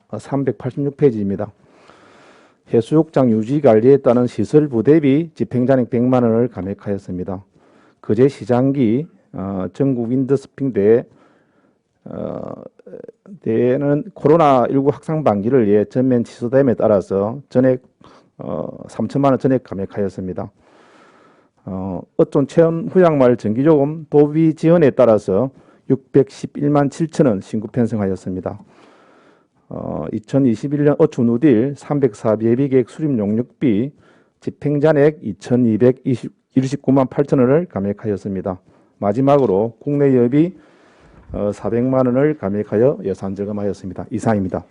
Speaker 2: 386페이지입니다. 해수욕장 유지 관리에 따른 시설 부대비 집행잔액 100만 원을 감액하였습니다. 거제 시장기 전국 윈드서핑 대회는 코로나19 확산 방지를 위해 전면 취소됨에 따라서 전액 3천만 원 전액 감액하였습니다. 어촌 체험 후약마을 정기요금 도비 지원에 따라서 611만 7천 원 신고 편성하였습니다. 2021년 어촌 누딜 304 예비계획 수립 용역비 집행잔액 2,229만 8천 원을 감액하였습니다. 마지막으로 국내 여비 400만 원을 감액하여 예산 절감하였습니다. 이상입니다.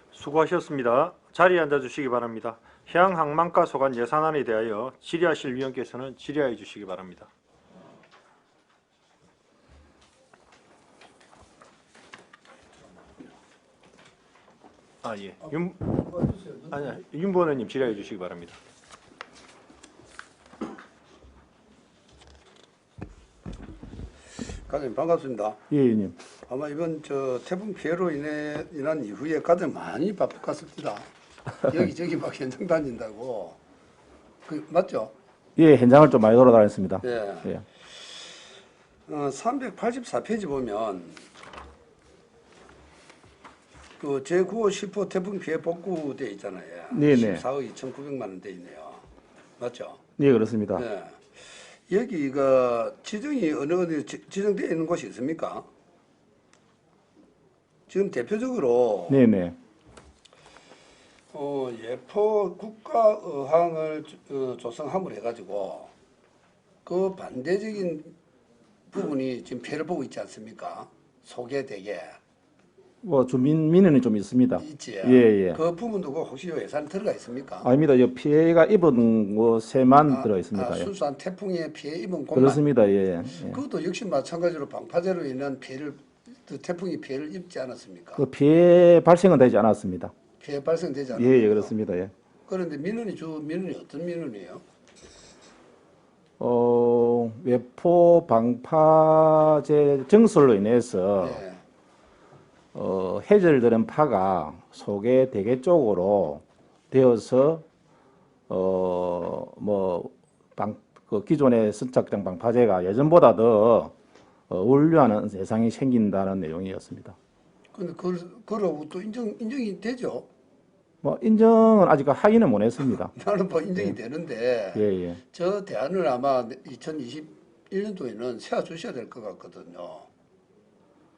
Speaker 1: 수고하셨습니다. 자리에 앉아주시기 바랍니다. 해양항만과 소관 예산안에 대하여 질의하실 위원께서는 질의하여 주시기 바랍니다. 예. 윤 부원님 질의해 주시기 바랍니다.
Speaker 3: 과장님 반갑습니다.
Speaker 2: 예, 의원님.
Speaker 3: 아마 이번 태풍 피해로 인한 이후에 가장 많이 바쁠 것 같습니다. 여기저기 막 현장 다닌다고. 맞죠?
Speaker 2: 예, 현장을 좀 많이 돌아다녔습니다.
Speaker 3: 예.
Speaker 2: 예.
Speaker 3: 384페이지 보면 그 제9호 10호 태풍 피해 복구돼 있잖아요.
Speaker 2: 네네.
Speaker 3: 14억 2,900만 원 돼 있네요. 맞죠?
Speaker 2: 예, 그렇습니다.
Speaker 3: 네. 여기가 지정이 어디 지정되어 있는 곳이 있습니까? 지금 대표적으로
Speaker 2: 네네.
Speaker 3: 예포 국가어항을 조성함으로 해가지고 그 반대적인 부분이 지금 피해를 보고 있지 않습니까? 소개되게.
Speaker 2: 뭐 주민 민원이 좀 있습니다.
Speaker 3: 있지.
Speaker 2: 예.
Speaker 3: 그 부분도 혹시 예산 들어가 있습니까?
Speaker 2: 아닙니다. 피해가 입은 곳에만 들어 있습니다. 예.
Speaker 3: 순수한 태풍에 피해 입은 곳만.
Speaker 2: 그렇습니다. 예.
Speaker 3: 그것도 역시 마찬가지로 방파제로 인한 피해를 태풍이 피해를 입지 않았습니까?
Speaker 2: 그 피해 발생은 되지 않았습니다.
Speaker 3: 피해 발생되지 않았습니까?
Speaker 2: 예, 그렇습니다. 예.
Speaker 3: 그런데 민원이 어떤 민원이에요?
Speaker 2: 외포 방파제 정설로 인해서
Speaker 3: 예.
Speaker 2: 해절되는 파가 속의 대게 쪽으로 되어서 그 기존의 선착장 방파제가 예전보다 더 원류하는 세상이 생긴다는 내용이었습니다.
Speaker 3: 근데 그러고 또 인정이 되죠?
Speaker 2: 뭐 인정은 아직 하기는 못 했습니다.
Speaker 3: 나는 뭐 인정이 되는데
Speaker 2: 예.
Speaker 3: 저 대안을 아마 2021년도에는 세워주셔야 될 것 같거든요.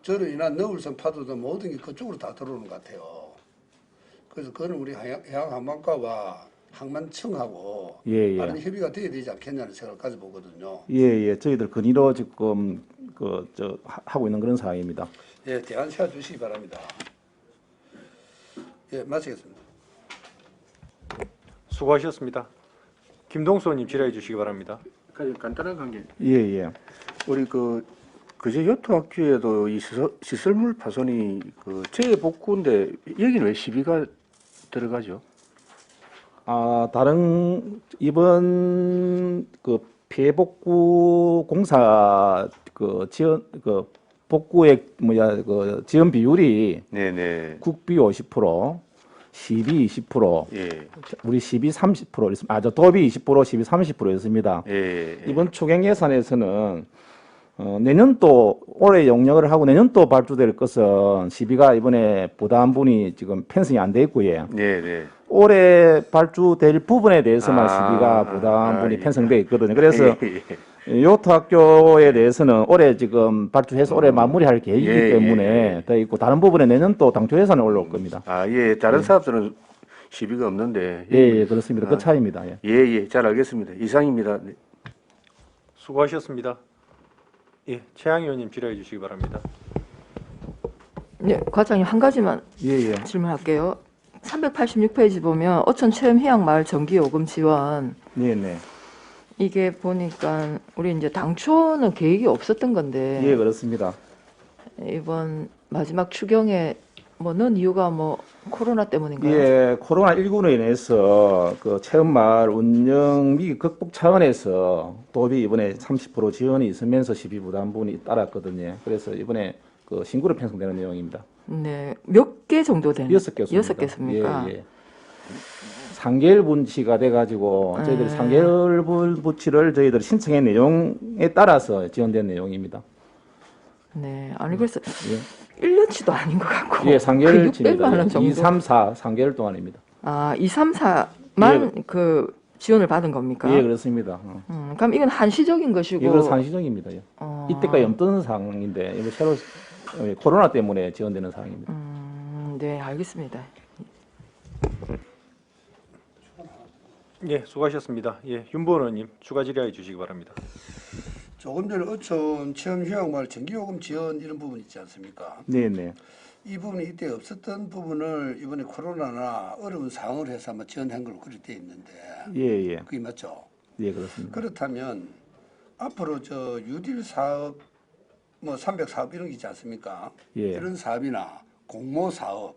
Speaker 3: 저로 인한 너울성 파도도 모든 게 그쪽으로 다 들어오는 것 같아요. 그래서 그거는 우리 해양항만과와 항만청하고
Speaker 2: 예.
Speaker 3: 빠른 협의가 돼야 되지 않겠냐는 생각을 가져보거든요.
Speaker 2: 예. 저희들 건의로 지금 하고 있는 그런 상황입니다.
Speaker 3: 예, 대안 세워주시기 바랍니다. 예, 마치겠습니다.
Speaker 1: 수고하셨습니다. 김동수 의원님 질의해 주시기 바랍니다.
Speaker 6: 간단한 관계.
Speaker 2: 예.
Speaker 6: 우리 그제 여토학교에도 이 시설물 파손이 그 재복구인데 여기는 왜 시비가 들어가죠?
Speaker 11: 다른 이번 그 폐복구 공사 그 지원 그 복구액 그 지원 비율이
Speaker 6: 네네.
Speaker 11: 국비 50%, 시비 20%,
Speaker 6: 예.
Speaker 11: 우리 시비 30% 있습니다. 저 도비 20%, 시비 30%였습니다.
Speaker 6: 예.
Speaker 11: 이번 추경 예산에서는 내년도 올해 용역을 하고 내년도 발주될 것은 시비가 이번에 부담분이 지금 편성이 안 돼 있고요.
Speaker 6: 네네.
Speaker 11: 올해 발주될 부분에 대해서만
Speaker 6: 아,
Speaker 11: 시비가 부담분이
Speaker 6: 예.
Speaker 11: 편성돼 있거든요. 그래서
Speaker 6: 예.
Speaker 11: 요토학교에 대해서는 올해 지금 발주해서 올해 마무리할 계획이기
Speaker 6: 예,
Speaker 11: 때문에 돼 있고 다른 부분에 내년도 당초 예산을 올라올 겁니다.
Speaker 6: 예. 다른 사업들은 시비가 없는데.
Speaker 11: 예, 그렇습니다. 그 차이입니다. 예.
Speaker 6: 예. 잘 알겠습니다. 이상입니다. 네.
Speaker 1: 수고하셨습니다. 예, 최양 의원님 질의해 주시기 바랍니다.
Speaker 7: 네, 과장님 한 가지만
Speaker 11: 예.
Speaker 7: 질문할게요. 386페이지 보면 어촌 체험휴양마을 전기요금 지원
Speaker 11: 네.
Speaker 7: 이게 보니까 우리 이제 당초는 계획이 없었던 건데
Speaker 11: 예, 그렇습니다.
Speaker 7: 이번 마지막 추경에 뭐 넣은 이유가 뭐 코로나 때문인가요?
Speaker 11: 예, 코로나19로 인해서 그 체험마을 운영 위기 극복 차원에서 도비 이번에 30% 지원이 있으면서 시비 부담분이 따랐거든요. 그래서 이번에 그 신고로 편성되는 내용입니다.
Speaker 7: 네, 몇 개 정도 되는?
Speaker 11: 6개였습니다.
Speaker 7: 6개습니까?
Speaker 11: 예. 3개월 분치가 돼가지고 저희들이 3개월 분치를 저희들이 신청한 내용에 따라서 지원된 내용입니다.
Speaker 7: 네, 아니 그래서
Speaker 11: 예.
Speaker 7: 1년치도 아닌 것 같고
Speaker 11: 예,
Speaker 7: 그
Speaker 11: 3개월치입니다.
Speaker 7: 600만 원 정도.
Speaker 11: 2, 3, 4, 3개월 동안입니다.
Speaker 7: 2, 3, 4만 그 지원을 받은 겁니까?
Speaker 11: 예, 그렇습니다.
Speaker 7: 그럼 이건 한시적인 것이고
Speaker 11: 이건 상시적입니다. 예. 이때까지 없던 상황인데 이거 새로 코로나 때문에 지원되는 상황입니다.
Speaker 7: 네, 알겠습니다.
Speaker 1: 예, 수고하셨습니다. 예, 윤보원 의원님 추가 질의해 주시기 바랍니다.
Speaker 3: 조금 전에 어촌 체험휴양마을 전기요금 지원 이런 부분 있지 않습니까?
Speaker 11: 네.
Speaker 3: 이 부분이 이때 없었던 부분을 이번에 코로나나 어려운 상황을 해서 아마 지원한 걸로 그렇게 돼 있는데
Speaker 11: 예.
Speaker 3: 그게 맞죠?
Speaker 11: 예, 그렇습니다.
Speaker 3: 그렇다면 앞으로 저 유딜 사업 뭐 300 사업 이런 게 있지 않습니까?
Speaker 11: 예.
Speaker 3: 이런 사업이나 공모 사업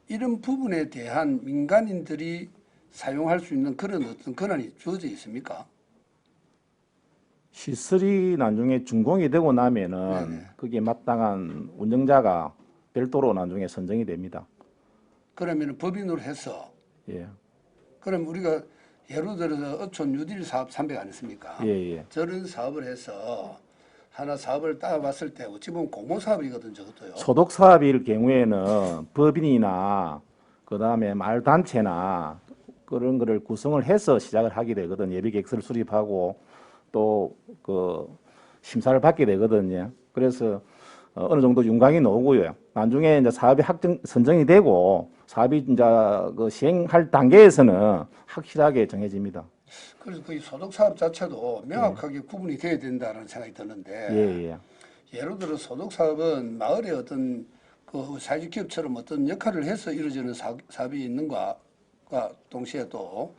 Speaker 3: 이런 부분에 대한 민간인들이 사용할 수 있는 그런 어떤 권한이 주어져 있습니까?
Speaker 11: 시설이 나중에 준공이 되고 나면은 거기에 마땅한 운영자가 별도로 나중에 선정이 됩니다.
Speaker 3: 그러면 법인으로 해서
Speaker 11: 예.
Speaker 3: 그럼 우리가 예를 들어서 어촌 유딜 사업 300 아니습니까?
Speaker 11: 예.
Speaker 3: 저런 사업을 해서 하나 사업을 따라봤을 때 어찌 보면 공모 사업이거든 저것도요.
Speaker 11: 소독 사업일 경우에는 법인이나 그다음에 마을 단체나 그런 거를 구성을 해서 시작을 하게 되거든. 예비 계획서를 수립하고 또 그 심사를 받게 되거든요. 그래서 어느 정도 윤곽이 나오고요. 나중에 이제 사업이 선정이 되고 사업이 이제 그 시행할 단계에서는 확실하게 정해집니다.
Speaker 3: 그래서 그 소독 사업 자체도 명확하게 구분이 돼야 된다는 생각이 드는데
Speaker 11: 예.
Speaker 3: 예를 들어 소독 사업은 마을의 어떤 그 사회적 기업처럼 어떤 역할을 해서 이루어지는 사업이 있는가 동시에 또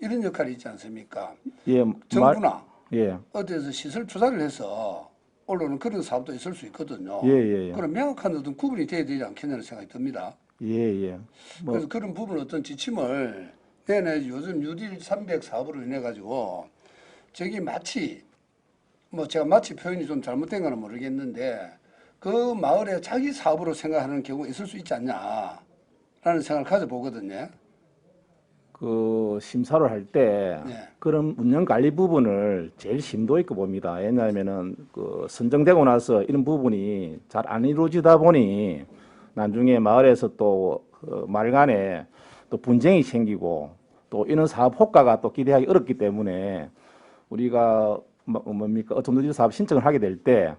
Speaker 3: 이런 역할이 있지 않습니까?
Speaker 11: 예.
Speaker 3: 정부나
Speaker 11: 예.
Speaker 3: 어디에서 시설 투자를 해서 올라오는 그런 사업도 있을 수 있거든요.
Speaker 11: 예.
Speaker 3: 그럼 명확한 어떤 구분이 돼야 되지 않겠냐는 생각이 듭니다.
Speaker 11: 예.
Speaker 3: 그래서 그런 부분 어떤 지침을 내내 요즘 유딜 300 사업으로 인해 가지고 저기 마치 뭐 제가 마치 표현이 좀 잘못된 거는 모르겠는데 그 마을에 자기 사업으로 생각하는 경우가 있을 수 있지 않냐라는 생각을 가져보거든요.
Speaker 11: 그 심사를 할 때 그런 운영 관리 부분을 제일 심도 있게 봅니다. 왜냐하면은 그 선정되고 나서 이런 부분이 잘 안 이루어지다 보니 나중에 마을에서 또 마을 간에 또 분쟁이 생기고 또 이런 사업 효과가 또 기대하기 어렵기 때문에 우리가 뭡니까 어떤 누질 사업 신청을 하게 될 때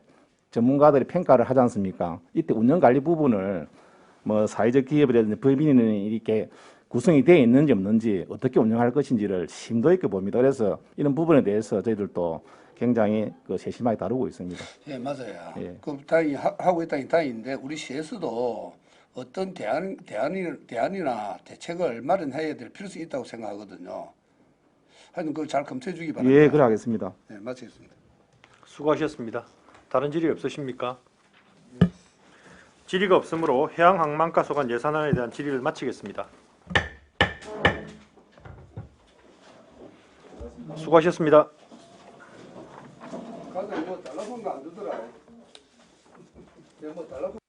Speaker 11: 전문가들이 평가를 하지 않습니까? 이때 운영 관리 부분을 뭐 사회적 기업이라든지 법인이 이렇게 구성이 되어 있는지 없는지 어떻게 운영할 것인지를 심도 있게 봅니다. 그래서 이런 부분에 대해서 저희들도 굉장히 그 세심하게 다루고 있습니다.
Speaker 3: 예, 맞아요.
Speaker 11: 예.
Speaker 3: 그 다행히 하고 있다니 다행인데 우리 시에서도 어떤 대안이나 대책을 마련해야 될 필요성이 있다고 생각하거든요. 하여튼 그걸 잘 검토해 주기 바랍니다.
Speaker 11: 예, 그래 하겠습니다.
Speaker 3: 네, 마치겠습니다.
Speaker 1: 수고하셨습니다. 다른 질의 없으십니까? 질의가 없으므로 해양항만가소관 예산안에 대한 질의를 마치겠습니다. 수고하셨습니다.
Speaker 3: 가서 뭐 달라본 거 안 주더라. 내가 뭐 달라본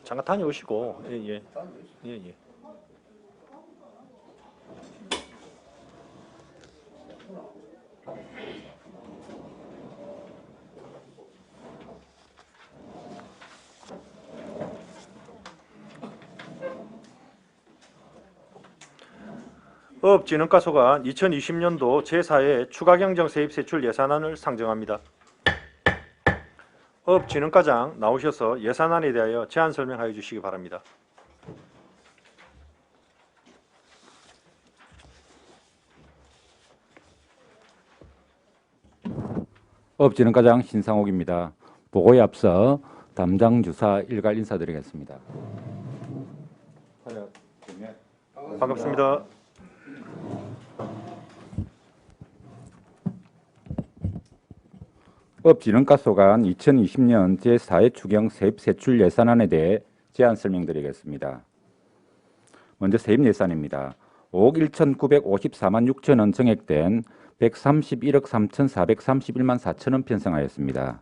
Speaker 1: 잠깐 다녀오시고. 예. 어업진흥가소관 2020년도 제4회 추가경정 세입세출 예산안을 상정합니다. 어업진흥과장 나오셔서 예산안에 대하여 제안 설명하여 주시기 바랍니다.
Speaker 12: 어업진흥과장 신상옥입니다. 보고에 앞서 담당 주사 일괄 인사드리겠습니다.
Speaker 1: 반갑습니다.
Speaker 12: 어업진흥가소관 2020년 제4회 추경 세입세출 예산안에 대해 제안 설명드리겠습니다. 먼저 세입 예산입니다. 5억 1,954만 6천 원 증액된 131억 3,431만 4천 원 편성하였습니다.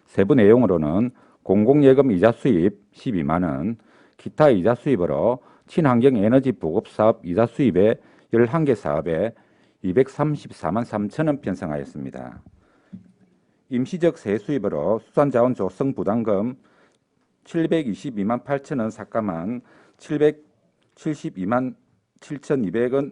Speaker 12: 세부 내용으로는 공공예금 이자 수입 12만 원, 기타 이자 수입으로 친환경 에너지 보급 사업 이자 수입의 11개 사업에 234만 3천 원 편성하였습니다. 임시적 세수입으로 수산자원 조성 부담금 722만 8천 원 삭감한 772만 7,200원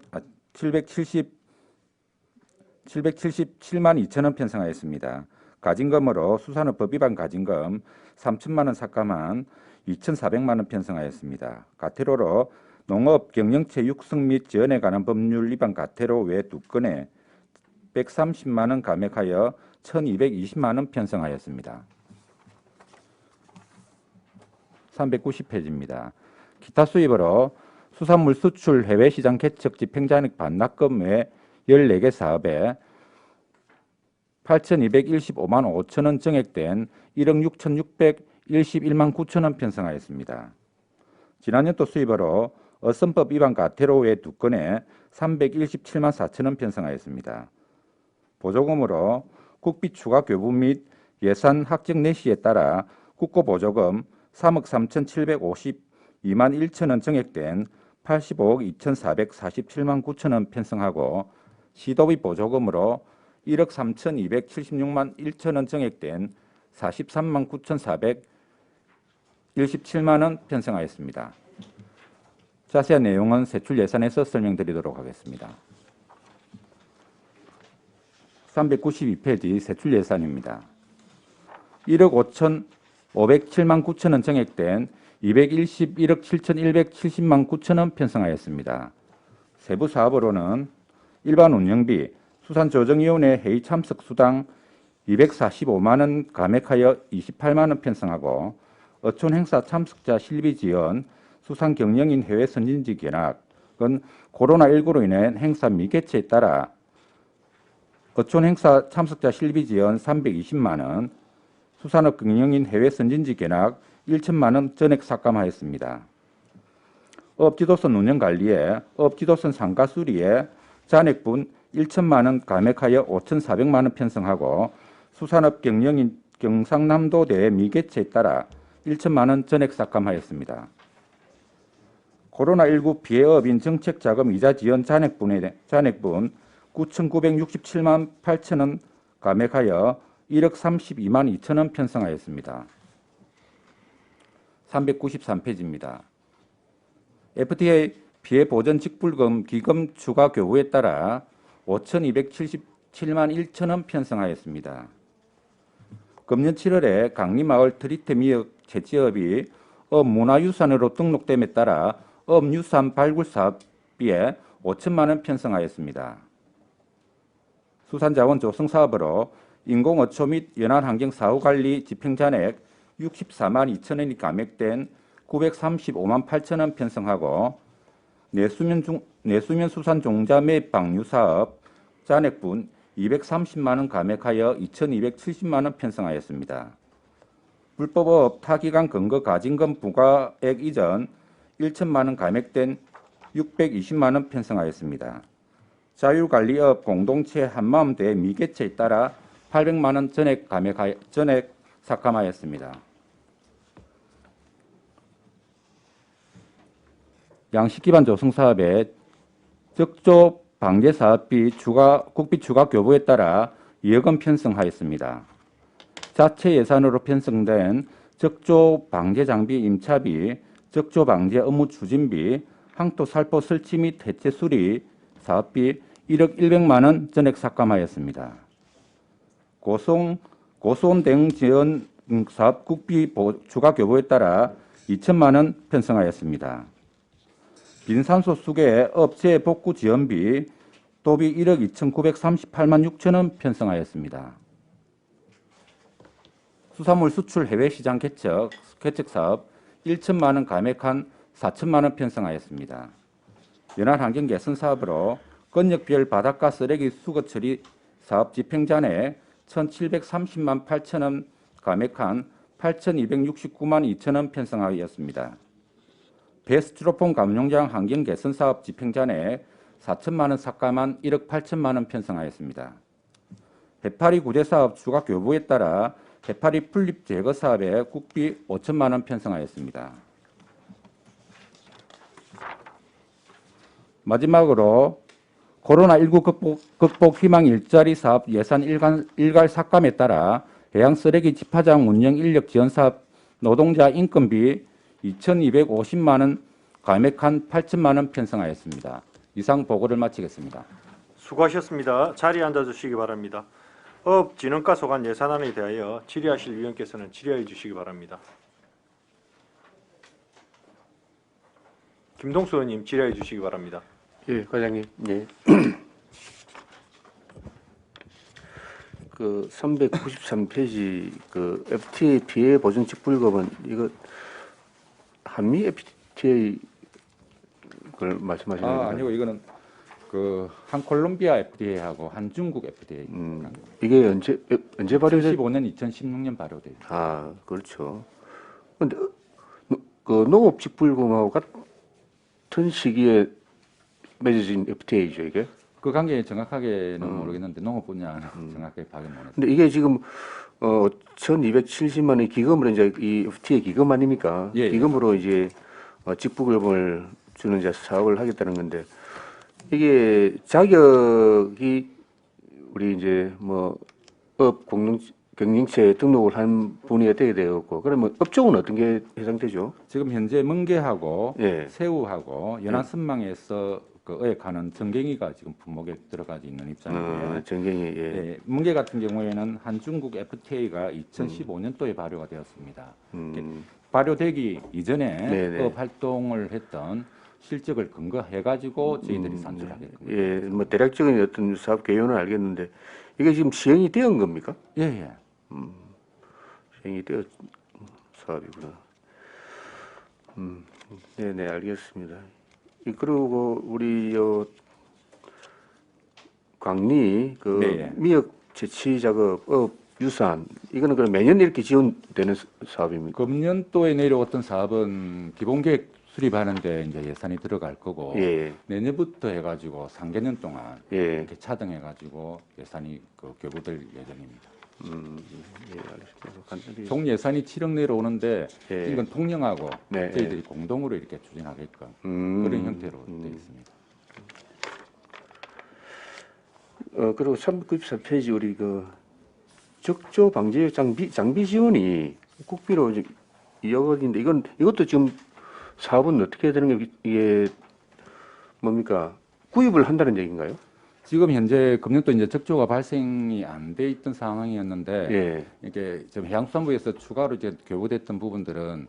Speaker 12: 777만 2천 원 편성하였습니다. 가진금으로 수산업법 위반 가진금 3천만 원 삭감한 2,400만 원 편성하였습니다. 가태료로 농업 경영체 육성 및 지원에 관한 법률 위반 가태료 외 2건에 130만 원 감액하여 1,220만 원 편성하였습니다. 390페이지입니다. 기타 수입으로 수산물 수출 해외시장 개척 집행자nik 반납금 외 14개 사업에 8,215만 5천 원 증액된 1억 6,611만 9천 원 편성하였습니다. 지난년도 수입으로 어선법 위반 가태료 외 2건에 317만 4천 원 편성하였습니다. 보조금으로 국비 추가 교부 및 예산 확정 내시에 따라 국고보조금 3억 3,752만 1천 원 증액된 85억 2,447만 9천 원 편성하고 시도비 보조금으로 1억 3,276만 1천 원 증액된 43만 9,417만 원 편성하였습니다. 자세한 내용은 세출 예산에서 설명드리도록 하겠습니다. 392페이지 세출 예산입니다. 1억 5,507만 9천 원 증액된 211억 7,170만 9천 원 편성하였습니다. 세부 사업으로는 일반 운영비, 수산조정위원회 회의 참석 수당 245만 원 감액하여 28만 원 편성하고 어촌 행사 참석자 실비 지원, 수산 경영인 해외 선진지 견학은 코로나19로 인한 행사 미개최에 따라 어촌 행사 참석자 실비 지원 320만 원, 수산업 경영인 해외 선진지 견학 1천만 원 전액 삭감하였습니다. 업지도선 운영관리에 업지도선 상가 수리에 잔액분 1천만 원 감액하여 5,400만 원 편성하고 수산업 경영인 경상남도 대회 미개최에 따라 1천만 원 전액 삭감하였습니다. 코로나19 피해업인 정책자금 이자 지원 잔액분 9,967만 8천 원 감액하여 1억 32만 2천 원 편성하였습니다. 393페이지입니다. FTA 피해 보전 직불금 기금 추가 교부에 따라 5,277만 1천 원 편성하였습니다. 금년 7월에 강리마을 트리테미역 채취업이 업문화유산으로 등록됨에 따라 업유산 발굴 사업비에 5천만 원 편성하였습니다. 수산자원 조성 사업으로 인공어초 및 연안환경 사후관리 집행잔액 64만 2천 원이 감액된 935만 8천 원 편성하고 내수면 수산 종자 매입 방류 사업 잔액분 230만 원 감액하여 2,270만 원 편성하였습니다. 불법업 타기관 근거 가진금 부과액 이전 1천만 원 감액된 620만 원 편성하였습니다. 자율관리업 공동체 한마음대 미개체에 따라 800만 원 전액 삭감하였습니다. 양식기반 조성사업의 적조 방제 사업비 국비 추가 교부에 따라 2억 원 편성하였습니다. 자체 예산으로 편성된 적조 방제 장비 임차비, 적조 방제 업무 추진비, 항토 살포 설치 및 해체 수리 사업비 1억 100만 원 전액 삭감하였습니다. 고수온 대응 지원 사업 국비 추가 교부에 따라 2천만 원 편성하였습니다. 빈산소 수계 업체 복구 지원비 도비 1억 2,938만 6천 원 편성하였습니다. 수산물 수출 해외 시장 개척 사업 1천만 원 감액한 4천만 원 편성하였습니다. 연안환경 개선 사업으로 건역별 바닷가 쓰레기 수거 처리 사업 집행잔액 1,730만 8천 원 감액한 8,269만 2천 원 편성하였습니다. 배스트로폼 감용장 환경 개선 사업 집행잔액 4천만 원 삭감한 1억 8천만 원 편성하였습니다. 해파리 구제 사업 추가 교부에 따라 해파리 풀립 제거 사업에 국비 5천만 원 편성하였습니다. 마지막으로 코로나19 극복 희망 일자리 사업 예산 일괄 삭감에 따라 해양 쓰레기 집화장 운영 인력 지원 사업 노동자 인건비 2,250만 원 감액한 8천만 원 편성하였습니다. 이상 보고를 마치겠습니다.
Speaker 1: 수고하셨습니다. 자리에 앉아주시기 바랍니다. 업진흥과 소관 예산안에 대하여 질의하실 위원께서는 질의해 주시기 바랍니다. 김동수 의원님 질의해 주시기 바랍니다.
Speaker 6: 예, 과장님. 예. 그 393페이지 그 FTA 피해 보전 직불금은 이거 한미 FTA 걸 말씀하시는 건가요?
Speaker 12: 아니고 이거는 그 한 콜롬비아 FTA하고 한 중국 FTA.
Speaker 6: 이게 언제 발효돼?
Speaker 12: 2015년, 2016년 발효돼.
Speaker 6: 아, 그렇죠. 근데 그 농업 직불금하고 같은 시기에 맺어진 FTA죠, 이게?
Speaker 12: 그 관계 정확하게는 모르겠는데 농업 분야는 정확하게 파악은 못했어요.
Speaker 6: 근데 이게 지금 1,270만 원의 기금으로 이제 이 FTA 기금 아닙니까?
Speaker 12: 예, 예.
Speaker 6: 기금으로 이제 직불금을 주는 이제 사업을 하겠다는 건데 이게 자격이 우리 이제 뭐 업 경영체 등록을 한 분이 어떻게 되었고 그러면 업종은 어떤 게 해당되죠?
Speaker 12: 지금 현재 멍게하고
Speaker 6: 예.
Speaker 12: 새우하고 연안선망에서 그 어획하는 전갱이가 지금 품목에 들어가 있는 입장이고요.
Speaker 6: 전갱이 예.
Speaker 12: 예, 멍게 같은 경우에는 한중국 FTA가 2015년도에 발효가 되었습니다. 발효되기 이전에
Speaker 6: 네네.
Speaker 12: 업 활동을 했던 실적을 근거해가지고 저희들이 산출하겠습니다.
Speaker 6: 예, 뭐 대략적인 어떤 사업 개요는 알겠는데 이게 지금 시행이 되은 겁니까?
Speaker 12: 예, 예.
Speaker 6: 시행이 되었 사업이구나. 네, 알겠습니다. 그리고 우리 광리 그
Speaker 12: 네.
Speaker 6: 미역 채취 작업 유산 이거는 그럼 매년 이렇게 지원되는 사업입니까?
Speaker 12: 금년도에 내려왔던 사업은 기본계획 수립하는데 이제 예산이 들어갈 거고
Speaker 6: 예.
Speaker 12: 내년부터 해가지고 3개년 동안
Speaker 6: 예.
Speaker 12: 이렇게 차등해가지고 예산이 그 교부될 예정입니다.
Speaker 6: 예, 알겠습니다. 간단히
Speaker 12: 총 예산이 7억 내려오는데
Speaker 6: 예.
Speaker 12: 이건 통영하고
Speaker 6: 네,
Speaker 12: 저희들이 공동으로 이렇게 추진하게끔 그런 형태로 되어 있습니다.
Speaker 6: 그리고 394페이지 우리 그 적조 방제 장비 지원이 국비로 2억 원인데 이것도 지금 사업은 어떻게 해야 되는 게 이게 뭡니까? 구입을 한다는 얘기인가요?
Speaker 12: 지금 현재 금년도 이제 적조가 발생이 안 돼 있던 상황이었는데
Speaker 6: 예.
Speaker 12: 이게 지금 해양수산부에서 추가로 이제 교부됐던 부분들은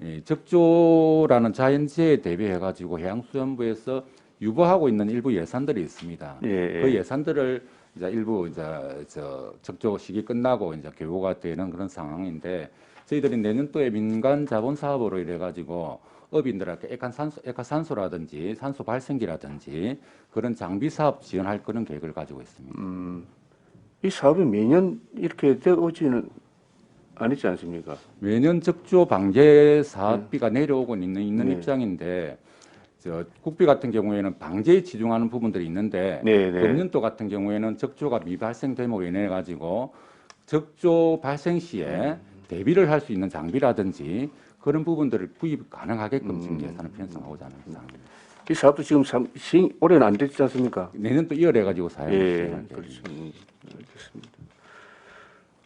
Speaker 12: 이 적조라는 자연재해에 대비해 가지고 해양수산부에서 유보하고 있는 일부 예산들이 있습니다.
Speaker 6: 예.
Speaker 12: 그 예산들을 이제 일부 이제 적조 시기 끝나고 이제 교부가 되는 그런 상황인데 저희들이 내년도에 민간 자본 사업으로 이래 가지고 업인들에게 액화산소라든지 산소 발생기라든지 그런 장비 사업 지원할 그런 계획을 가지고 있습니다.
Speaker 6: 이 사업이 매년 이렇게 되어지는 아니지 않습니까?
Speaker 12: 매년 적조 방제 사업비가 내려오고 있는 입장인데 국비 같은 경우에는 방제에 치중하는 부분들이 있는데 금년도 같은 경우에는 적조가 미발생됨으로 인해 가지고 적조 발생 시에 대비를 할 수 있는 장비라든지 그런 부분들을 구입 가능하게끔 지금 예산을 편성하고자 하는 상황입니다.
Speaker 6: 이 사업도 지금 시행 올해는 안 됐지 않습니까?
Speaker 12: 내년도 2월에 가지고 사용을 시행할
Speaker 6: 그렇죠. 알겠습니다.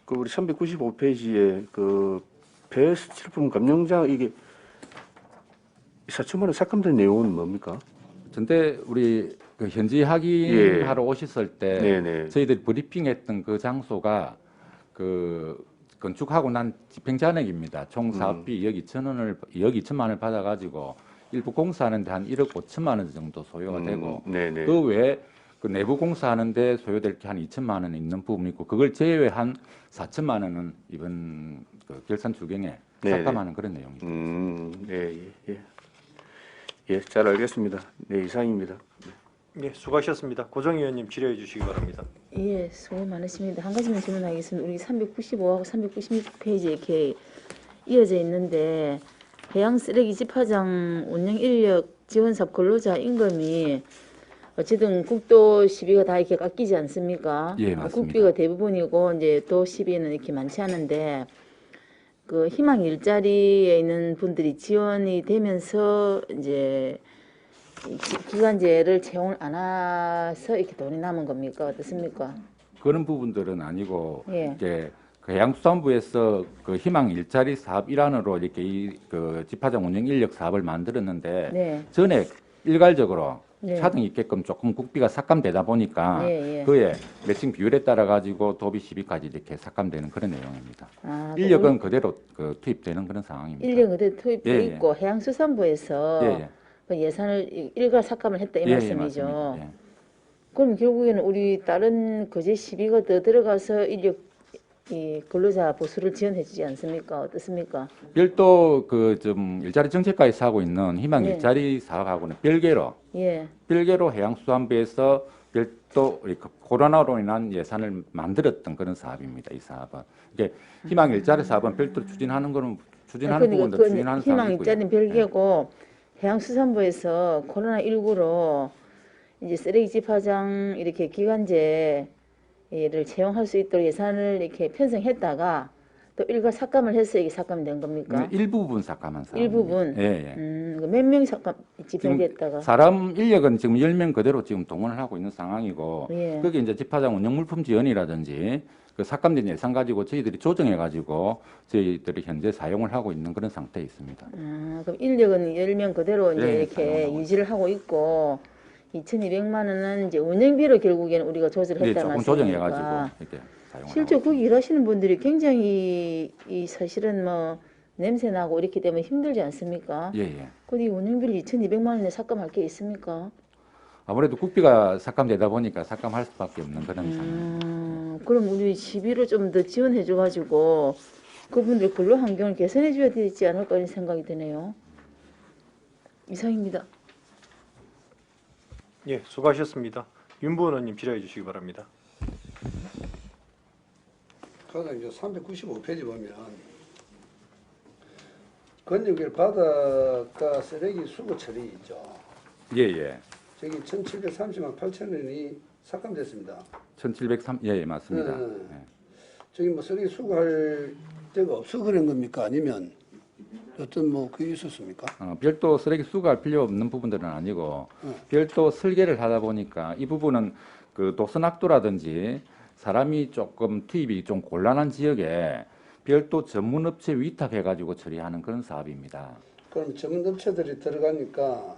Speaker 6: 그 우리 395페이지에 그 배수질품 감정장 이게 4천만 원 삭감된 내용은 뭡니까?
Speaker 12: 전때 우리 그 현지 확인하러 오셨을 때 저희들이 브리핑했던 그 장소가 그 건축하고 난 집행잔액입니다. 총 사업비 2억 2천만 원을 받아가지고 일부 공사하는데 한 1억 5천만 원 정도 소요가 되고 그 외에 그 내부 공사하는데 소요될 게 한 2천만 원 있는 부분이 있고 그걸 제외한 4천만 원은 이번 그 결산 추경에 삭감하는 그런 내용입니다.
Speaker 6: 예, 잘 알겠습니다. 네, 이상입니다.
Speaker 1: 네, 수고하셨습니다. 고정 의원님 질의해 주시기 바랍니다.
Speaker 4: 예, 수고 많으십니다. 한 가지만 질문하겠습니다. 우리 395하고 396페이지에 이렇게 이어져 있는데 해양 쓰레기 집화장 운영 인력 지원 사업 근로자 임금이 어쨌든 국도 시비가 다 이렇게 깎이지 않습니까?
Speaker 12: 예, 맞습니다.
Speaker 4: 국비가 대부분이고 이제 도 시비는 이렇게 많지 않은데 그 희망 일자리에 있는 분들이 지원이 되면서 이제 기간제를 채용을 안 해서 이렇게 돈이 남은 겁니까? 어떻습니까?
Speaker 12: 그런 부분들은 아니고
Speaker 4: 예.
Speaker 12: 이제 그 해양수산부에서 그 희망 일자리 사업 일환으로 이렇게 그 집화장 운영 인력 사업을 만들었는데 전에 일괄적으로 차등 있게끔 조금 국비가 삭감되다 보니까 그에 매칭 비율에 따라 가지고 도비 시비까지 이렇게 삭감되는 그런 내용입니다. 인력은 그대로 그 투입되는 그런 상황입니다.
Speaker 4: 인력은 그대로 투입돼 있고 해양수산부에서 그 예산을 일괄 삭감을 했다 이 말씀이죠. 그럼 결국에는 우리 다른 거제 시비가 더 들어가서 인력 이 근로자 보수를 지원해 주지 않습니까? 어떻습니까?
Speaker 12: 별도 그 좀 일자리 정책과에서 하고 있는 희망 일자리 사업하고는 별개로 해양수산부에서 별도 우리 코로나로 인한 예산을 만들었던 그런 사업입니다. 이 사업은 이게 희망 일자리 사업은 별도로 추진하는 거는 추진하는 부분도 추진하는 사업이고요.
Speaker 4: 희망 일자리는 별개고 해양수산부에서 코로나19로 이제 쓰레기 집화장 이렇게 기간제 를 채용할 수 있도록 예산을 이렇게 편성했다가 또 일괄 삭감을 해서 이게 삭감이 된 겁니까?
Speaker 12: 일부분 삭감한 사람.
Speaker 4: 일부분. 몇 명이 삭감 집행됐다가?
Speaker 12: 사람 인력은 지금 10명 그대로 지금 동원을 하고 있는 상황이고 거기 이제 집화장 운영 물품 지원이라든지 그 삭감된 예산 가지고 저희들이 조정해 가지고 저희들이 현재 사용을 하고 있는 그런 상태에 있습니다.
Speaker 4: 그럼 인력은 10명 그대로 이제 이렇게 유지를 하고 있고 2,200만 원은 이제 운영비로 결국에는 우리가 조절을 했다는
Speaker 12: 조금
Speaker 4: 말씀이니까.
Speaker 12: 조정해가지고 이렇게 사용을
Speaker 4: 실제 거기 일하시는 분들이 굉장히 이 사실은 뭐 냄새 나고 이렇게 되면 힘들지 않습니까? 근데 이 운영비를 2,200만 원에 삭감할 게 있습니까?
Speaker 12: 아무래도 국비가 삭감되다 보니까 삭감할 수밖에 없는 그런 상황입니다.
Speaker 4: 그럼 우리 시비를 좀 더 지원해 줘가지고 그분들 근로 환경을 개선해 줘야 되지 않을까 이런 생각이 드네요. 이상입니다.
Speaker 1: 예, 수고하셨습니다. 윤부 의원님 질의해 주시기 바랍니다.
Speaker 3: 가장 이제 395페이지 보면 건조길 바닷가 쓰레기 수거 처리 있죠. 저기 1,730만 8천 원이 삭감됐습니다.
Speaker 12: 1,703 맞습니다.
Speaker 3: 저기 뭐 쓰레기 수거할 데가 없어 그런 겁니까? 아니면 어떤 뭐 그게 있었습니까?
Speaker 12: 별도 쓰레기 수거할 필요 없는 부분들은 아니고 별도 설계를 하다 보니까 이 부분은 그 도선학도라든지 사람이 조금 투입이 좀 곤란한 지역에 별도 전문 업체 위탁해 가지고 처리하는 그런 사업입니다.
Speaker 3: 그럼 전문 업체들이 들어가니까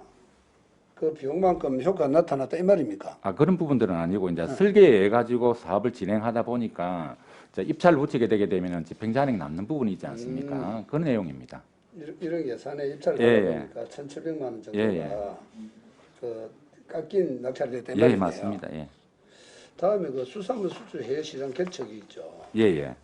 Speaker 3: 그 비용만큼 효과가 나타났다 이 말입니까?
Speaker 12: 그런 부분들은 아니고 이제 설계해 가지고 사업을 진행하다 보니까 입찰을 붙이게 되게 되면은 집행잔액 남는 부분이 있지 않습니까? 그런 내용입니다.
Speaker 3: 이런 예산에 입찰을 하다 보니까 1,700만 원 정도가 그 깎인 낙찰이 됐다 이 말이네요.
Speaker 12: 맞습니다.
Speaker 3: 다음에 그 수산물 수출 해외 시장 개척이 있죠.
Speaker 12: 예예.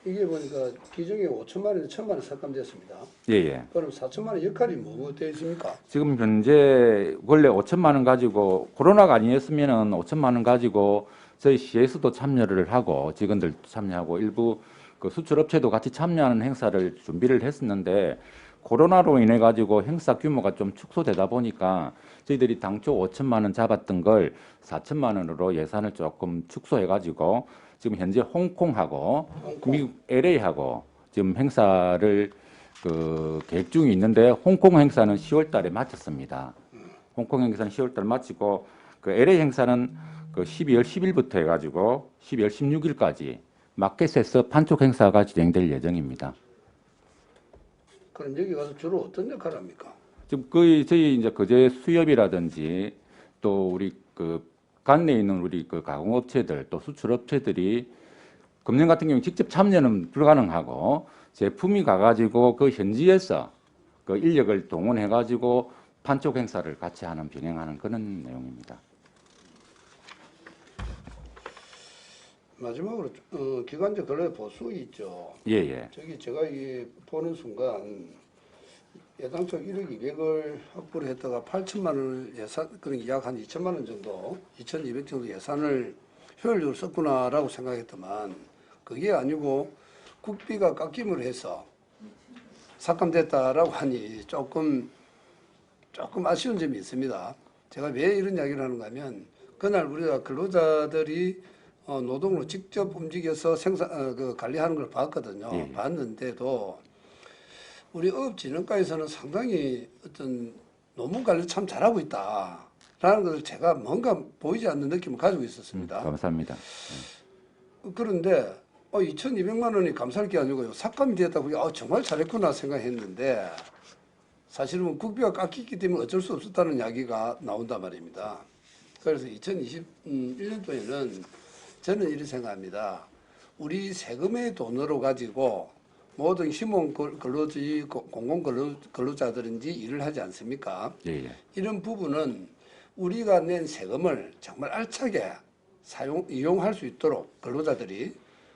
Speaker 3: 이게 보니까 기존에 5천만 원에서 1천만 원 삭감됐습니다.
Speaker 12: 예예.
Speaker 3: 그럼 4천만 원 역할이 뭐 되어 있습니까?
Speaker 12: 지금 현재 원래 5천만 원 가지고 코로나가 아니었으면은 5천만 원 가지고 저희 시에서도 참여를 하고 직원들도 참여하고 일부 그 수출업체도 같이 참여하는 행사를 준비를 했었는데 코로나로 인해 가지고 행사 규모가 좀 축소되다 보니까 저희들이 당초 5천만 원 잡았던 걸 4천만 원으로 예산을 조금 축소해 가지고 지금 현재 홍콩하고 미국 LA하고 지금 행사를 그 계획 중에 있는데 홍콩 행사는 10월 달에 마쳤습니다. 홍콩 행사는 10월 달에 마치고 그 LA 행사는 그 12월 10일부터 해가지고 12월 16일까지 마켓에서 판촉 행사가 진행될 예정입니다.
Speaker 3: 그럼 여기 가서 주로 어떤 역할을 합니까?
Speaker 12: 지금 거의 저희 이제 거제 수협이라든지 또 우리 그 관내에 있는 우리 그 가공업체들 또 수출업체들이 금년 같은 경우 직접 참여는 불가능하고 제품이 가가지고 그 현지에서 그 인력을 동원해가지고 판촉 행사를 같이 하는 병행하는 그런 내용입니다.
Speaker 3: 마지막으로 기관적 근로 보수 있죠.
Speaker 12: 예예.
Speaker 3: 저기 제가 이 보는 순간 예당초 1억 200을 확보를 했다가 8천만 원을 예산, 그러니까 약 한 2천만 원 정도, 2,200 정도 예산을 효율적으로 썼구나라고 생각했더만 그게 아니고 국비가 깎임을 해서 삭감됐다라고 하니 조금 아쉬운 점이 있습니다. 제가 왜 이런 이야기를 하는가 하면 그날 우리가 근로자들이 노동으로 직접 움직여서 관리하는 걸 봤거든요.
Speaker 12: 예.
Speaker 3: 봤는데도 우리 어업진흥과에서는 상당히 어떤 노무 관리 참 잘하고 있다라는 것을 제가 뭔가 보이지 않는 느낌을 가지고 있었습니다.
Speaker 12: 감사합니다.
Speaker 3: 그런데 2,200만 원이 감사할 게 아니고요. 삭감이 되었다고 정말 잘했구나 생각했는데 사실은 국비가 깎였기 때문에 어쩔 수 없었다는 이야기가 나온단 말입니다. 그래서 2021년도에는 저는 이렇게 생각합니다. 우리 세금의 돈으로 가지고 모든 힘원 근로지 공공 근로자들인지 일을 하지 않습니까?
Speaker 12: 예예.
Speaker 3: 이런 부분은 우리가 낸 세금을 정말 알차게 이용할 수 있도록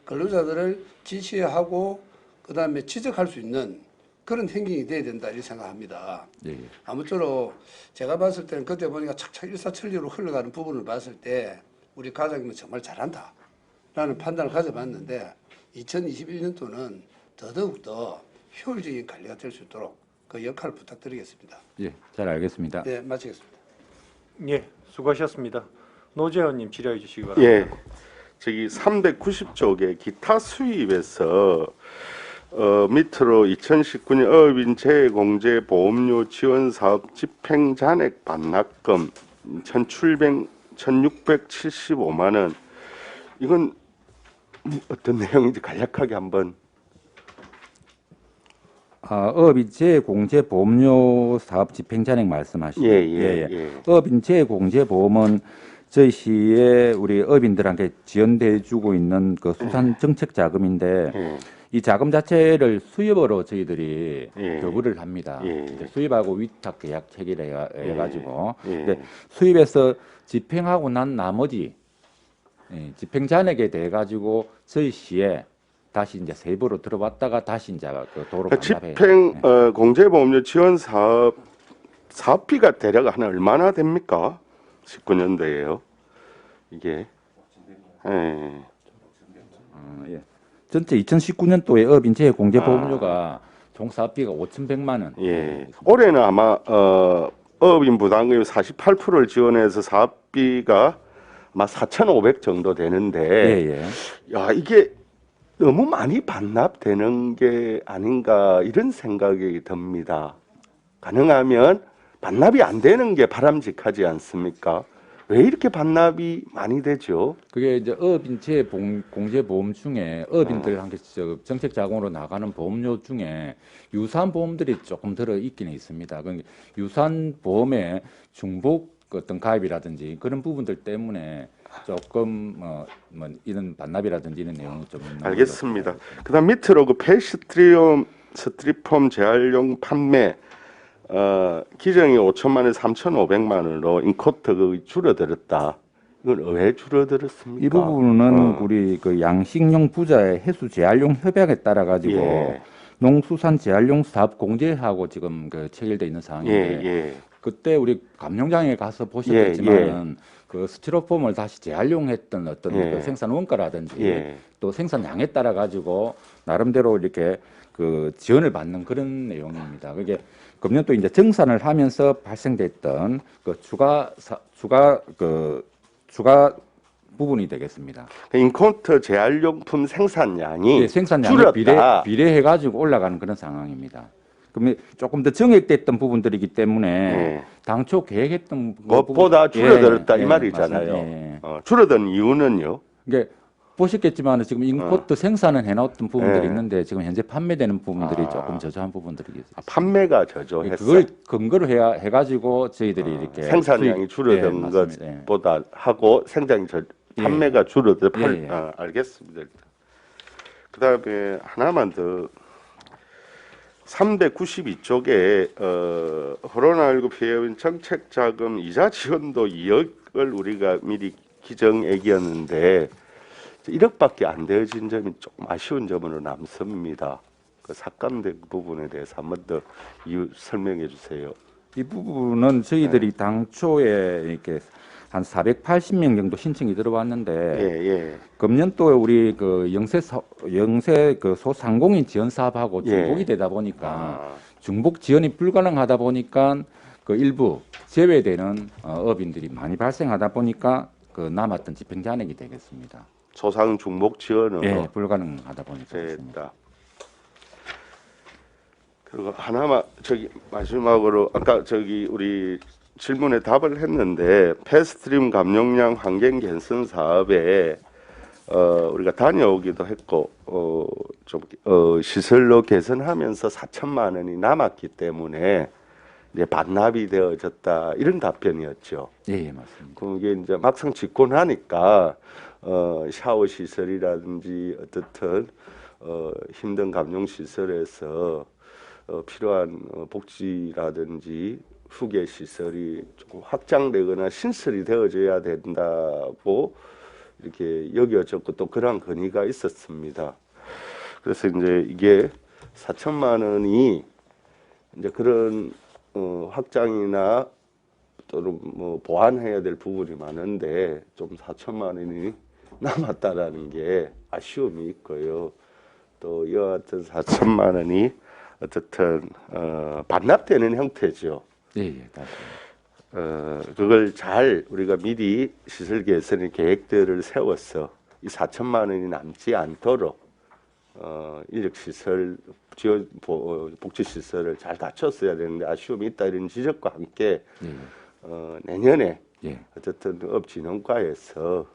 Speaker 3: 근로자들을 지시하고 그다음에 지적할 수 있는 그런 행정이 돼야 된다 이렇게 생각합니다.
Speaker 12: 예예.
Speaker 3: 아무쪼록 제가 봤을 때는 그때 보니까 착착 일사천리로 흘러가는 부분을 봤을 때 우리 과장님은 정말 잘한다라는 판단을 가져봤는데 2021년도는 더더욱더 효율적인 관리가 될 수 있도록 그 역할을 부탁드리겠습니다.
Speaker 12: 예, 잘 알겠습니다.
Speaker 3: 네, 마치겠습니다.
Speaker 1: 예, 수고하셨습니다. 노재현님 질의해 주시기 바랍니다.
Speaker 9: 예, 저기 390쪽에 기타 수입에서 밑으로 2019년 어업인 재공제 보험료 지원 사업 집행 잔액 반납금 1,675만 원. 이건 어떤 내용인지 간략하게 한번.
Speaker 12: 어업인 재공제 보험료 사업 집행 잔액 말씀하시죠?
Speaker 9: 예.
Speaker 12: 어업인 재공제 보험은 저희 시에 우리 어업인들한테 지원돼주고 있는 그 수산 정책 자금인데 이 자금 자체를 수협으로 저희들이 교부를 합니다. 이제 수협하고 위탁 계약 체결해 가지고 수협에서 집행하고 난 나머지 집행 잔액에 대해 가지고 저희 시에 다시 이제 세부로 들어왔다가 다시 이제 그 도로 반납해.
Speaker 9: 집행 공제보험료 지원 사업비가 대략 한 얼마나 됩니까? 19년도에요. 이게.
Speaker 12: 예. 전체 2019년도에 어업인 재공제 보험료가 총 사업비가 5,100만 원.
Speaker 9: 예. 올해는 아마 어업인 부담금 48%를 지원해서 사업비가 아마 4,500 정도 되는데, 야 이게 너무 많이 반납되는 게 아닌가 이런 생각이 듭니다. 가능하면 반납이 안 되는 게 바람직하지 않습니까? 왜 이렇게 반납이 많이 되죠?
Speaker 12: 그게 이제 어업인 재공제 보험 중에 어업인들한테 정책 자금으로 나가는 보험료 중에 유사한 보험들이 조금 들어 있기는 있습니다. 유사한 보험에 중복 어떤 가입이라든지 그런 부분들 때문에 조금 뭐 이런 반납이라든지 이런 내용이 좀 있는
Speaker 9: 알겠습니다. 그다음 밑으로 그 폐스트리폼 재활용 판매 기정이 5천만 원, 3,500만 원으로 인코트 그 줄어들었다. 이건 왜 줄어들었습니까?
Speaker 12: 이 부분은 우리 그 양식용 부자의 해수 재활용 협약에 따라 가지고
Speaker 9: 예.
Speaker 12: 농수산 재활용 사업 공제하고 지금 그 체결돼 있는 상황인데
Speaker 9: 예.
Speaker 12: 그때 우리 감농장에 가서 보셨겠지만은 그 스티로폼을 다시 재활용했던 어떤
Speaker 9: 예.
Speaker 12: 그 생산 원가라든지
Speaker 9: 예.
Speaker 12: 또 생산량에 따라 가지고 나름대로 이렇게 그 지원을 받는 그런 내용입니다. 그게 금년 또 이제 정산을 하면서 발생됐던 그 추가 부분이 되겠습니다.
Speaker 9: 인코트 재활용품 생산량이
Speaker 12: 예, 생산량에
Speaker 9: 줄었다.
Speaker 12: 비례해 가지고 올라가는 그런 상황입니다. 그러면 조금 더 정액됐던 부분들이기 때문에
Speaker 9: 예.
Speaker 12: 당초 계획했던
Speaker 9: 그것보다 줄어들었다 이
Speaker 12: 예,
Speaker 9: 말이잖아요.
Speaker 12: 맞습니다. 예.
Speaker 9: 줄어든 이유는요?
Speaker 12: 이게 보셨겠지만 지금 인코트 생산은 해놨던 부분들이
Speaker 9: 예.
Speaker 12: 있는데 지금 현재 판매되는 부분들이 조금 저조한 부분들이 있어요.
Speaker 9: 판매가 저조했어요.
Speaker 12: 그걸 근거로 해가지고 저희들이 이렇게
Speaker 9: 생산량이
Speaker 12: 수익-
Speaker 9: 줄어든
Speaker 12: 예, 맞습니다. 예.
Speaker 9: 것보다 하고 생산이
Speaker 12: 예.
Speaker 9: 판매가 줄어들
Speaker 12: 예.
Speaker 9: 알겠습니다. 그다음에 하나만 더 392쪽에 코로나19 피해인 정책자금 이자 지원도 2억을 우리가 미리 기정액이었는데 1억밖에 안 되어진 점이 조금 아쉬운 점으로 남습니다. 그 삭감된 부분에 대해서 한 번 더 이유 설명해 주세요.
Speaker 12: 이 부분은 저희들이 당초에 이렇게 한 480명 정도 신청이 들어왔는데 금년 또 우리 그 영세 그 소상공인 지원 사업하고 중복이 되다 보니까 중복 지원이 불가능하다 보니까 그 일부 제외되는 업인들이 많이 발생하다 보니까 그 남았던 집행 잔액이 되겠습니다.
Speaker 9: 소상 중복 지원은
Speaker 12: 예, 불가능하다 보니까
Speaker 9: 됐다. 그리고 하나만 저기 마지막으로 아까 저기 우리 질문에 답을 했는데 폐스트림 감용량 환경 개선 사업에 우리가 다녀오기도 했고 좀 시설로 개선하면서 4천만 원이 남았기 때문에 이제 반납이 되어졌다 이런 답변이었죠.
Speaker 12: 예, 맞습니다.
Speaker 9: 그게 이제 막상 짓고 나니까 샤워 시설이라든지 어떻든 힘든 감용 시설에서 필요한 복지라든지 후계 시설이 조금 확장되거나 신설이 되어져야 된다고 이렇게 여겨졌고 또 그런 건의가 있었습니다. 그래서 이제 이게 4천만 원이 이제 그런 확장이나 또는 뭐 보완해야 될 부분이 많은데 좀 4천만 원이 남았다라는 게 아쉬움이 있고요. 또 이와 같은 4천만 원이 어쨌든 반납되는 형태죠.
Speaker 12: 예,
Speaker 9: 그걸 잘 우리가 미리 시설 개선의 계획들을 세워서 이 4천만 원이 남지 않도록 인력 시설 지원 복지 시설을 잘 갖췄어야 되는데 아쉬움이 있다 이런 지적과 함께 내년에 어쨌든 업진흥과에서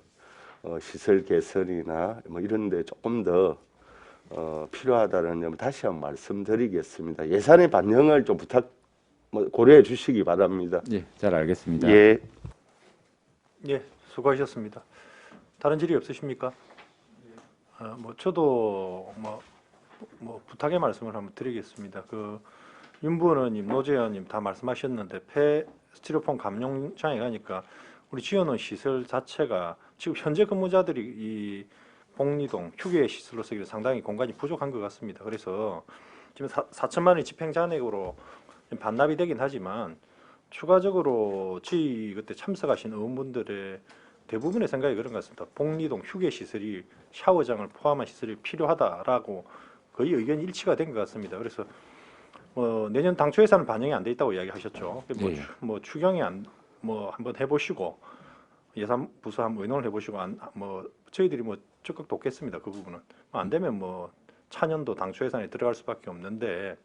Speaker 9: 시설 개선이나 뭐 이런데 조금 더 필요하다는 점을 다시 한번 말씀드리겠습니다. 예산의 반영을 좀 고려해 주시기 바랍니다.
Speaker 12: 예, 잘 알겠습니다.
Speaker 9: 예.
Speaker 1: 예, 수고하셨습니다. 다른 질의 없으십니까? 뭐 저도 뭐 부탁의 말씀을 한번 드리겠습니다. 그 윤부원님, 노재현님 다 말씀하셨는데 스티로폼 감용장에 가니까 우리 지어놓은 시설 자체가 지금 현재 근무자들이 이 복리동 휴게 시설로 쓰기에 상당히 공간이 부족한 것 같습니다. 그래서 지금 4천만 원의 집행 잔액으로 반납이 되긴 하지만 추가적으로 저희 그때 참석하신 의원분들의 대부분의 생각이 그런 것 같습니다. 복리동 휴게 시설이 샤워장을 포함한 시설이 필요하다라고 거의 의견 일치가 된 것 같습니다. 그래서 내년 당초 예산은 반영이 안 돼 있다고 이야기하셨죠. 뭐 추경이 뭐 한번 해보시고 예산 부서 한번 의논을 해보시고 저희들이 적극 돕겠습니다. 그 부분은 안 되면 차년도 당초 예산에 들어갈 수밖에 없는데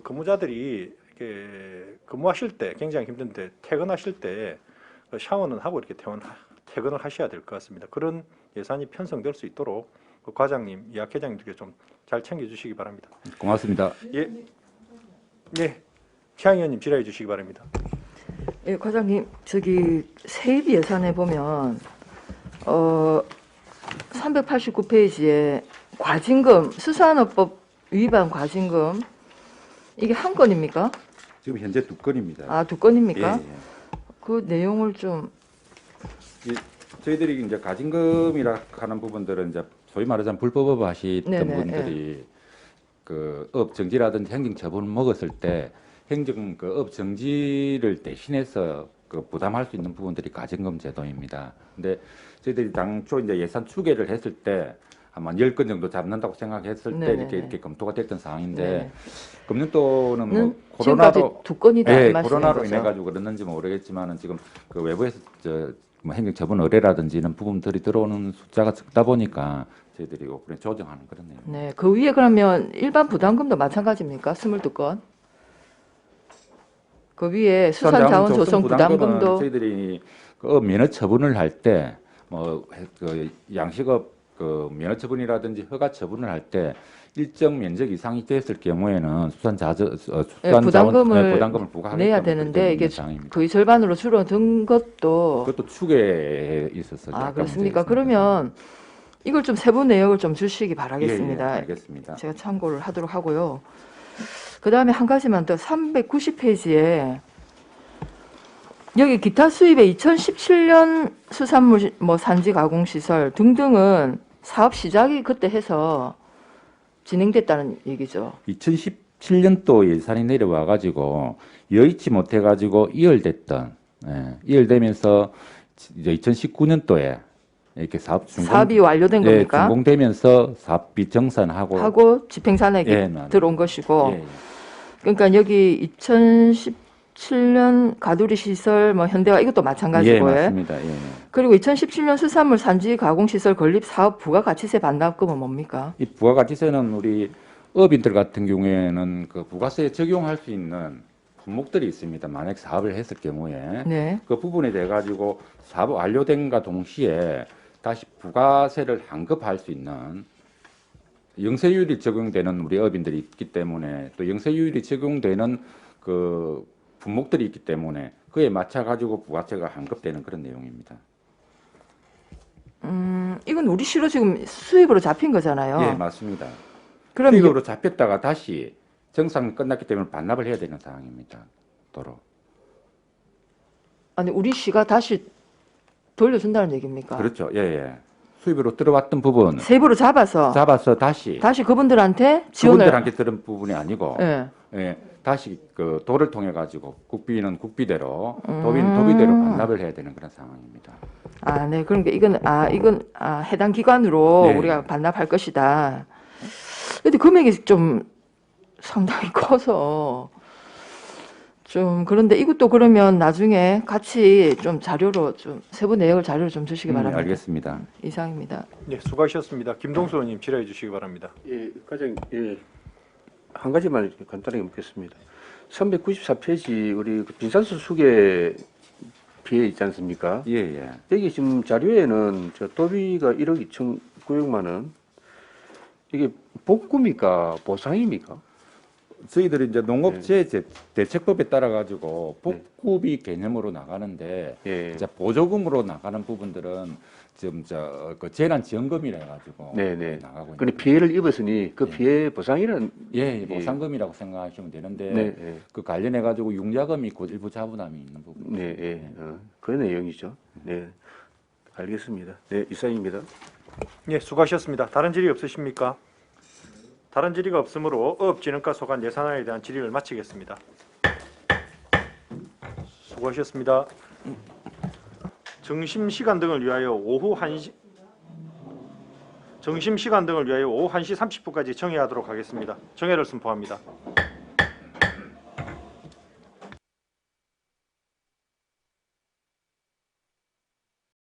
Speaker 1: 근무자들이 이렇게 근무하실 때 굉장히 힘든데 퇴근하실 때 샤워는 하고 이렇게 퇴근을 하셔야 될 것 같습니다. 그런 예산이 편성될 수 있도록 그 과장님, 이학회장님들께 좀 잘 챙겨주시기 바랍니다.
Speaker 12: 고맙습니다.
Speaker 1: 예, 최양 의원님 질의해 주시기 바랍니다.
Speaker 7: 예, 과장님, 저기 세입 예산에 보면 389페이지에 과징금, 수산업법 위반 과징금 이게 한 건입니까?
Speaker 12: 지금 현재 2건입니다.
Speaker 7: 아, 2건입니까?
Speaker 12: 예.
Speaker 7: 그 내용을 좀
Speaker 12: 저희들이 이제 가징금이라 하는 부분들은 이제 소위 말하자면 불법업 하시던
Speaker 7: 네네,
Speaker 12: 분들이 그 업 정지라든지 행정 처분을 먹었을 때 행정 그 업 정지를 대신해서 그 부담할 수 있는 부분들이 가징금 제도입니다. 근데 저희들이 당초 이제 예산 추계를 했을 때 한 10건 정도 잡는다고 생각했을 때
Speaker 7: 네네네.
Speaker 12: 이렇게 검토가 됐던 사항인데
Speaker 7: 네.
Speaker 12: 금년도는 뭐
Speaker 7: 지금까지
Speaker 12: 코로나로
Speaker 7: 2건이다
Speaker 12: 예,
Speaker 7: 이 말씀인
Speaker 12: 코로나로
Speaker 7: 거죠.
Speaker 12: 인해 가지고 그랬는지 모르겠지만은 지금 그 외부에서 뭐 행정 처분 의뢰라든지 이런 부분들이 들어오는 숫자가 적다 보니까 저희들이 그래 조정하는 그런 내용.
Speaker 7: 네, 그 위에 그러면 일반 부담금도 마찬가지입니까? 22건. 그 위에 수산자원 조성 부담금도
Speaker 12: 저희들이 그 면허 처분을 할 때 뭐 그 양식업 그 면허 처분이라든지 허가 처분을 할 때 일정 면적 이상이 됐을 경우에는 부담금을 부과하게끔
Speaker 7: 내야 되는데 이게
Speaker 12: 상황입니다.
Speaker 7: 거의 절반으로 줄어든 것도
Speaker 12: 그것도 추계에 있어서
Speaker 7: 아
Speaker 12: 약간
Speaker 7: 그렇습니까?
Speaker 12: 문제가 있습니다.
Speaker 7: 그러면 이걸 좀 세부 내역을 좀 주시기 바라겠습니다.
Speaker 12: 예, 알겠습니다.
Speaker 7: 제가 참고를 하도록 하고요. 그 다음에 한 가지만 더 390페이지에 여기 기타 수입의 2017년 수산물 뭐 산지 가공 시설 등등은 사업 시작이 그때 해서 진행됐다는 얘기죠.
Speaker 12: 2017년도 예산이 내려와 가지고 여의치 못해 가지고 이월됐던 이월되면서 이제 2019년도에 이렇게
Speaker 7: 사업이 완료된 겁니까?
Speaker 12: 준공되면서 사업비 정산하고
Speaker 7: 하고 집행산에 들어온 것이고 그러니까 여기 2017년 가두리 시설 뭐 현대화 이것도 마찬가지고
Speaker 12: 맞습니다.
Speaker 7: 그리고 2017년 수산물 산지 가공 시설 건립 사업 부가가치세 반납금은 뭡니까?
Speaker 12: 이 부가가치세는 우리 업인들 같은 경우에는 그 부가세 적용할 수 있는 품목들이 있습니다. 만약 사업을 했을 경우에
Speaker 7: 네.
Speaker 12: 그 부분에 대해 가지고 사업 완료된과 동시에 다시 부가세를 환급할 수 있는 영세율이 적용되는 우리 업인들이 있기 때문에 또 영세율이 적용되는 그 품목들이 있기 때문에 그에 맞춰 가지고 부가세가 환급되는 그런 내용입니다.
Speaker 7: 이건 우리 시로 지금 수입으로 잡힌 거잖아요.
Speaker 12: 예, 맞습니다.
Speaker 7: 그럼
Speaker 12: 수익으로 잡혔다가 다시 정상 끝났기 때문에 반납을 해야 되는 상황입니다. 도로.
Speaker 7: 아니 우리 시가 다시 돌려준다는 얘기입니까?
Speaker 12: 그렇죠. 예. 수입으로 들어왔던 부분
Speaker 7: 세부로 잡아서
Speaker 12: 다시
Speaker 7: 그분들한테 지원을
Speaker 12: 그분들한테 들은 부분이 아니고
Speaker 7: 예.
Speaker 12: 다시 그 도를 통해 가지고 국비는 국비대로 도비는 도비대로 반납을 해야 되는 그런 상황입니다.
Speaker 7: 아, 네. 그러니까 이건 해당 기관으로
Speaker 12: 네.
Speaker 7: 우리가 반납할 것이다. 근데 금액이 좀 상당히 커서 좀 그런데 이것도 그러면 나중에 같이 좀 자료로 좀 세부 내역을 자료로 좀 주시기 바랍니다.
Speaker 12: 알겠습니다.
Speaker 7: 이상입니다.
Speaker 1: 네, 수고하셨습니다. 김동수 의원님 질의해 주시기 바랍니다.
Speaker 6: 예, 과장, 한 가지만 이렇게 간단하게 묻겠습니다. 394페이지 우리 그 빈산수 수계 비에 있지 않습니까?
Speaker 12: 예.
Speaker 6: 여기 지금 자료에는 저 도비가 1억 2,900만 원. 이게 복구입니까? 보상입니까?
Speaker 12: 저희들이 이제 농업재 대책법에 따라 가지고 복구비 개념으로 나가는데 이제 보조금으로 나가는 부분들은 지금 그 재난지원금이라 해가지고 나가고
Speaker 6: 근데 피해를 입었으니 그 피해 보상이라는
Speaker 12: 보상금이라고 생각하시면 되는데 그 관련해 가지고 융자금이 있고 일부 자부담이 있는 부분.
Speaker 6: 그 내용이죠. 네, 알겠습니다. 네, 이상입니다.
Speaker 1: 네, 수고하셨습니다. 다른 질의 없으십니까? 다른 질의가 없으므로 어업진흥과 소관 예산안에 대한 질의를 마치겠습니다. 수고하셨습니다. 점심시간 등을 위하여 오후 1시 30분까지 정회하도록 하겠습니다. 정회를 선포합니다.